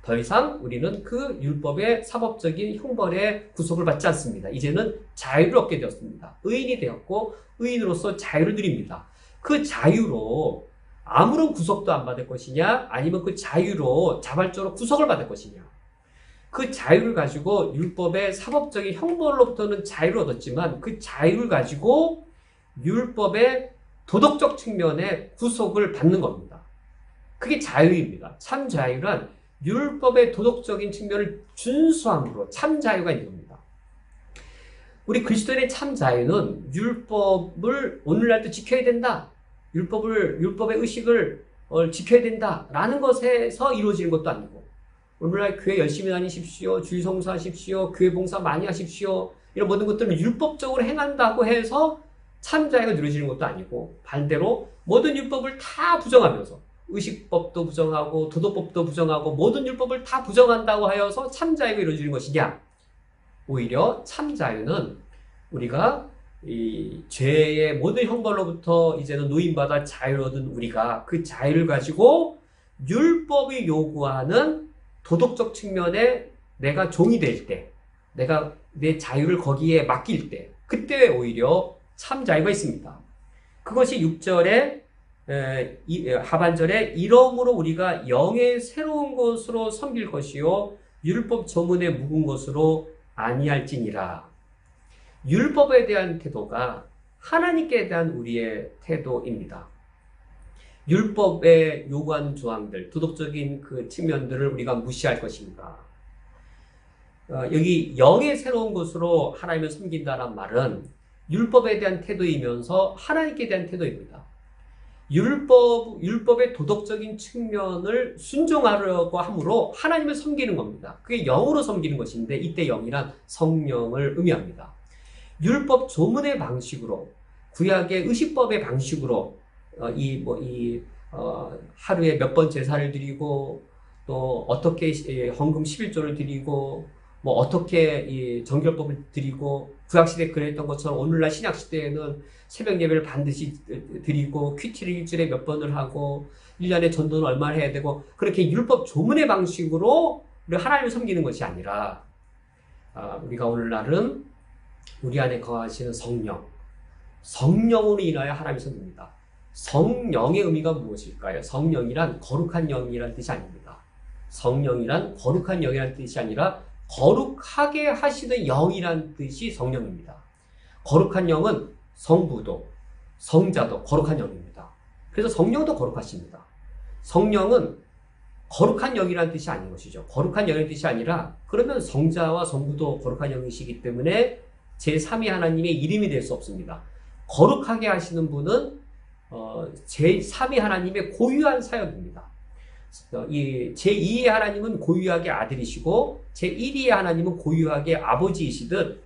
더 이상 우리는 그 율법의 사법적인 형벌에 구속을 받지 않습니다. 이제는 자유를 얻게 되었습니다. 의인이 되었고 의인으로서 자유를 누립니다. 그 자유로 아무런 구속도 안 받을 것이냐, 아니면 그 자유로 자발적으로 구속을 받을 것이냐. 그 자유를 가지고 율법의 사법적인 형벌로부터는 자유를 얻었지만 그 자유를 가지고 율법의 도덕적 측면에 구속을 받는 겁니다. 그게 자유입니다. 참 자유란 율법의 도덕적인 측면을 준수함으로 참 자유가 있는 겁니다. 우리 그리스도인의 참 자유는 율법을 오늘날도 지켜야 된다. 율법의 의식을 지켜야 된다라는 것에서 이루어지는 것도 아니고, 오늘날 교회 열심히 다니십시오, 주일 성수하십시오, 교회 봉사 많이 하십시오, 이런 모든 것들을 율법적으로 행한다고 해서 참 자유가 이루어지는 것도 아니고, 반대로 모든 율법을 다 부정하면서 의식법도 부정하고 도덕법도 부정하고 모든 율법을 다 부정한다고 하여서 참 자유가 이루어지는 것이냐? 오히려 참 자유는 우리가 이 죄의 모든 형벌로부터 이제는 노임받아 자유를 얻은 우리가 그 자유를 가지고 율법이 요구하는 도덕적 측면에 내가 종이 될 때, 내가 내 자유를 거기에 맡길 때, 그때 오히려 참 자유가 있습니다. 그것이 6절에 하반절에 이러므로 우리가 영의 새로운 것으로 섬길 것이요 율법 조문에 묵은 것으로 아니할지니라. 율법에 대한 태도가 하나님께 대한 우리의 태도입니다. 율법에 요구하는 조항들, 도덕적인 그 측면들을 우리가 무시할 것인가? 여기 영의 새로운 것으로 하나님을 섬긴다는 말은 율법에 대한 태도이면서 하나님께 대한 태도입니다. 율법의 도덕적인 측면을 순종하려고 함으로 하나님을 섬기는 겁니다. 그게 영으로 섬기는 것인데, 이때 영이란 성령을 의미합니다. 율법 조문의 방식으로, 구약의 의식법의 방식으로 하루에 몇 번 제사를 드리고, 또 어떻게 헌금 11조를 드리고, 어떻게 이 정결법을 드리고, 구약시대에 그랬던 것처럼 오늘날 신약시대에는 새벽 예배를 반드시 드리고, 큐티를 일주일에 몇 번을 하고, 1년에 전도는 얼마나 해야 되고, 그렇게 율법 조문의 방식으로 우리 하나님을 섬기는 것이 아니라, 우리가 오늘날은 우리 안에 거하시는 성령으로 인하여 하나님을 섬깁니다. 성령의 의미가 무엇일까요? 성령이란 거룩한 영이라는 뜻이 아닙니다. 성령이란 거룩한 영이라는 뜻이 아니라 거룩하게 하시는 영이라는 뜻이 성령입니다. 거룩한 영은 성부도 성자도 거룩한 영입니다. 그래서 성령도 거룩하십니다. 성령은 거룩한 영이라는 뜻이 아닌 것이죠. 거룩한 영의 뜻이 아니라, 그러면 성자와 성부도 거룩한 영이시기 때문에 제3위 하나님의 이름이 될 수 없습니다. 거룩하게 하시는 분은 제3위 하나님의 고유한 사역입니다. 이 제2의 하나님은 고유하게 아들이시고 제1위의 하나님은 고유하게 아버지이시듯,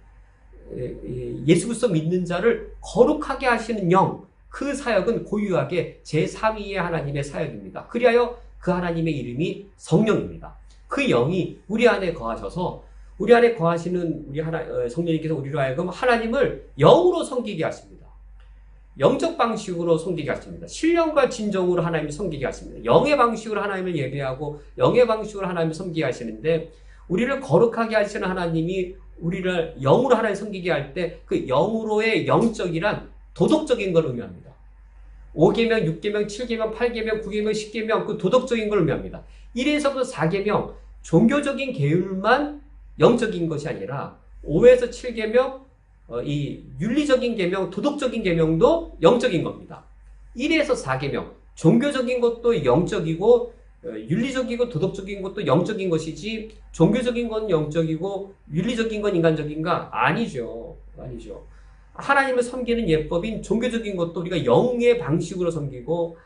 예수 그리스도 믿는 자를 거룩하게 하시는 영, 그 사역은 고유하게 제3위의 하나님의 사역입니다. 그리하여 그 하나님의 이름이 성령입니다. 그 영이 우리 안에 거하셔서, 우리 안에 거하시는 우리 성령님께서 우리로 하여금 하나님을 영으로 섬기게 하십니다. 영적 방식으로 섬기게 하십니다. 신령과 진정으로 하나님을 섬기게 하십니다. 영의 방식으로 하나님을 예배하고 영의 방식으로 하나님을 섬기게 하시는데, 우리를 거룩하게 하시는 하나님이 우리를 영으로 하나님 섬기게 할 때 그 영으로의 영적이란 도덕적인 걸 의미합니다. 5계명, 6계명, 7계명, 8계명, 9계명, 10계명, 그 도덕적인 걸 의미합니다. 1에서부터 4계명, 종교적인 계율만 영적인 것이 아니라 5에서 7계명, 이 윤리적인 계명, 도덕적인 계명도 영적인 겁니다. 1에서 4계명, 종교적인 것도 영적이고 윤리적이고 도덕적인 것도 영적인 것이지, 종교적인 건 영적이고 윤리적인 건 인간적인가? 아니죠. 하나님을 섬기는 예법인 종교적인 것도 우리가 영의 방식으로 섬기고,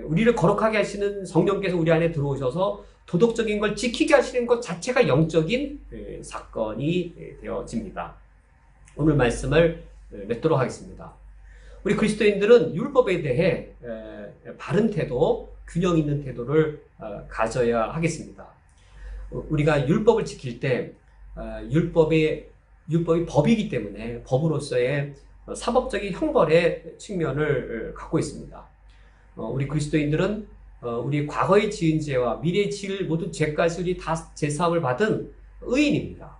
우리를 거룩하게 하시는 성령께서 우리 안에 들어오셔서 도덕적인 걸 지키게 하시는 것 자체가 영적인 사건이 되어집니다. 오늘 말씀을 맺도록 하겠습니다. 우리 그리스도인들은 율법에 대해 바른 태도, 균형 있는 태도를 가져야 하겠습니다. 우리가 율법을 지킬 때 율법이 법이기 때문에 법으로서의 사법적인 형벌의 측면을 갖고 있습니다. 우리 그리스도인들은 우리 과거에 지은 죄와 미래에 지을 모든 죄까지 다 제사함을 받은 의인입니다.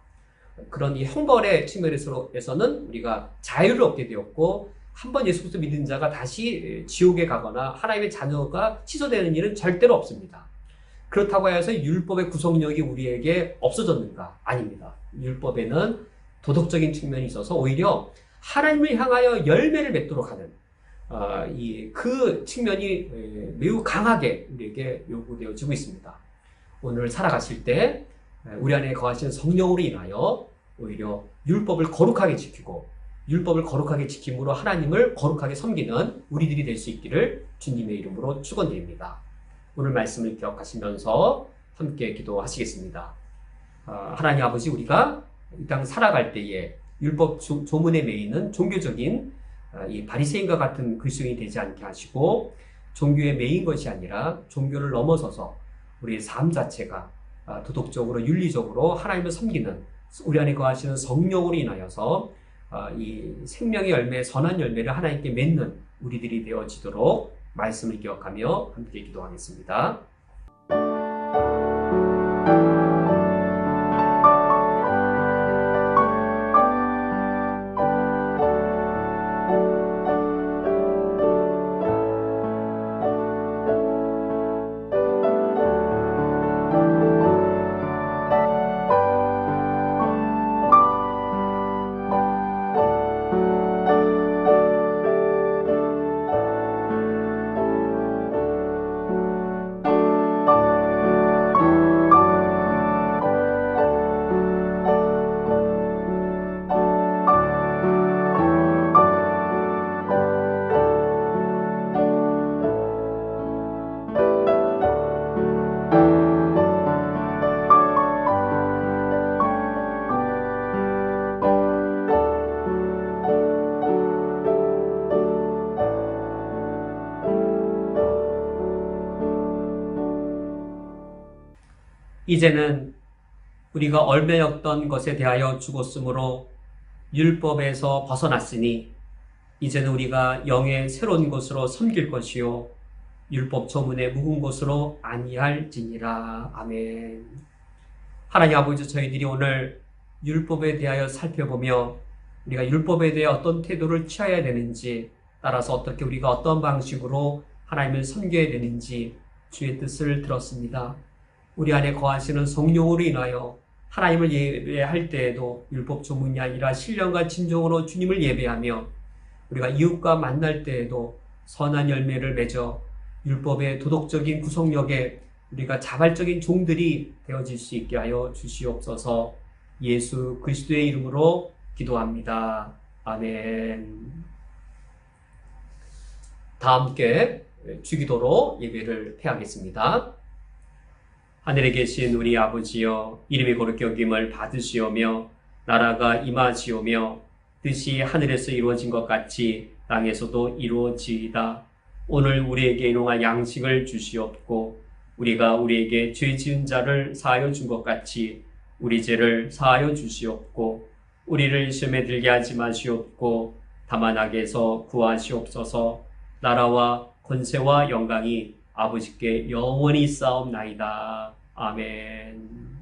그런 이 형벌의 측면에서는 우리가 자유를 얻게 되었고, 한번 예수 그리스도 믿는 자가 다시 지옥에 가거나 하나님의 자녀가 취소되는 일은 절대로 없습니다. 그렇다고 해서 율법의 구속력이 우리에게 없어졌는가? 아닙니다. 율법에는 도덕적인 측면이 있어서 오히려 하나님을 향하여 열매를 맺도록 하는 그 측면이 매우 강하게 우리에게 요구되어지고 있습니다. 오늘 살아가실 때 우리 안에 거하시는 성령으로 인하여 오히려 율법을 거룩하게 지키고 율법을 거룩하게 지킴으로 하나님을 거룩하게 섬기는 우리들이 될 수 있기를 주님의 이름으로 축원드립니다. 오늘 말씀을 기억하시면서 함께 기도하시겠습니다. 하나님 아버지, 우리가 이 땅 살아갈 때에 율법 조문에 매이는 종교적인 이 바리새인과 같은 그리스도인이 되지 않게 하시고 종교에 매인 것이 아니라 종교를 넘어서서 우리의 삶 자체가 도덕적으로 윤리적으로 하나님을 섬기는 우리 안에 거하시는 성령으로 인하여서 이 생명의 열매, 선한 열매를 하나님께 맺는 우리들이 되어지도록 말씀을 기억하며 함께 기도하겠습니다. 이제는 우리가 얼매였던 것에 대하여 죽었으므로 율법에서 벗어났으니 이제는 우리가 영의 새로운 것으로 섬길 것이요 율법 조문에 묵은 것으로 아니할지니라. 아멘. 하나님 아버지, 저희들이 오늘 율법에 대하여 살펴보며 우리가 율법에 대해 어떤 태도를 취해야 되는지, 따라서 어떻게 우리가 어떤 방식으로 하나님을 섬겨야 되는지 주의 뜻을 들었습니다. 우리 안에 거하시는 성령으로 인하여 하나님을 예배할 때에도 율법 조문이 아니라 신령과 진정으로 주님을 예배하며 우리가 이웃과 만날 때에도 선한 열매를 맺어 율법의 도덕적인 구속력에 우리가 자발적인 종들이 되어질 수 있게 하여 주시옵소서. 예수 그리스도의 이름으로 기도합니다. 아멘. 다 함께 주기도로 예배를 폐하겠습니다. 하늘에 계신 우리 아버지여, 이름이 거룩히 여김을 받으시오며 나라가 임하시오며 뜻이 하늘에서 이루어진 것 같이 땅에서도 이루어지이다. 오늘 우리에게 일용할 양식을 주시옵고 우리가 우리에게 죄 지은 자를 사하여 준 것 같이 우리 죄를 사하여 주시옵고 우리를 시험에 들게 하지 마시옵고 다만 악에서 구하시옵소서. 나라와 권세와 영광이 아버지께 영원히 쌓옵나이다. 아멘.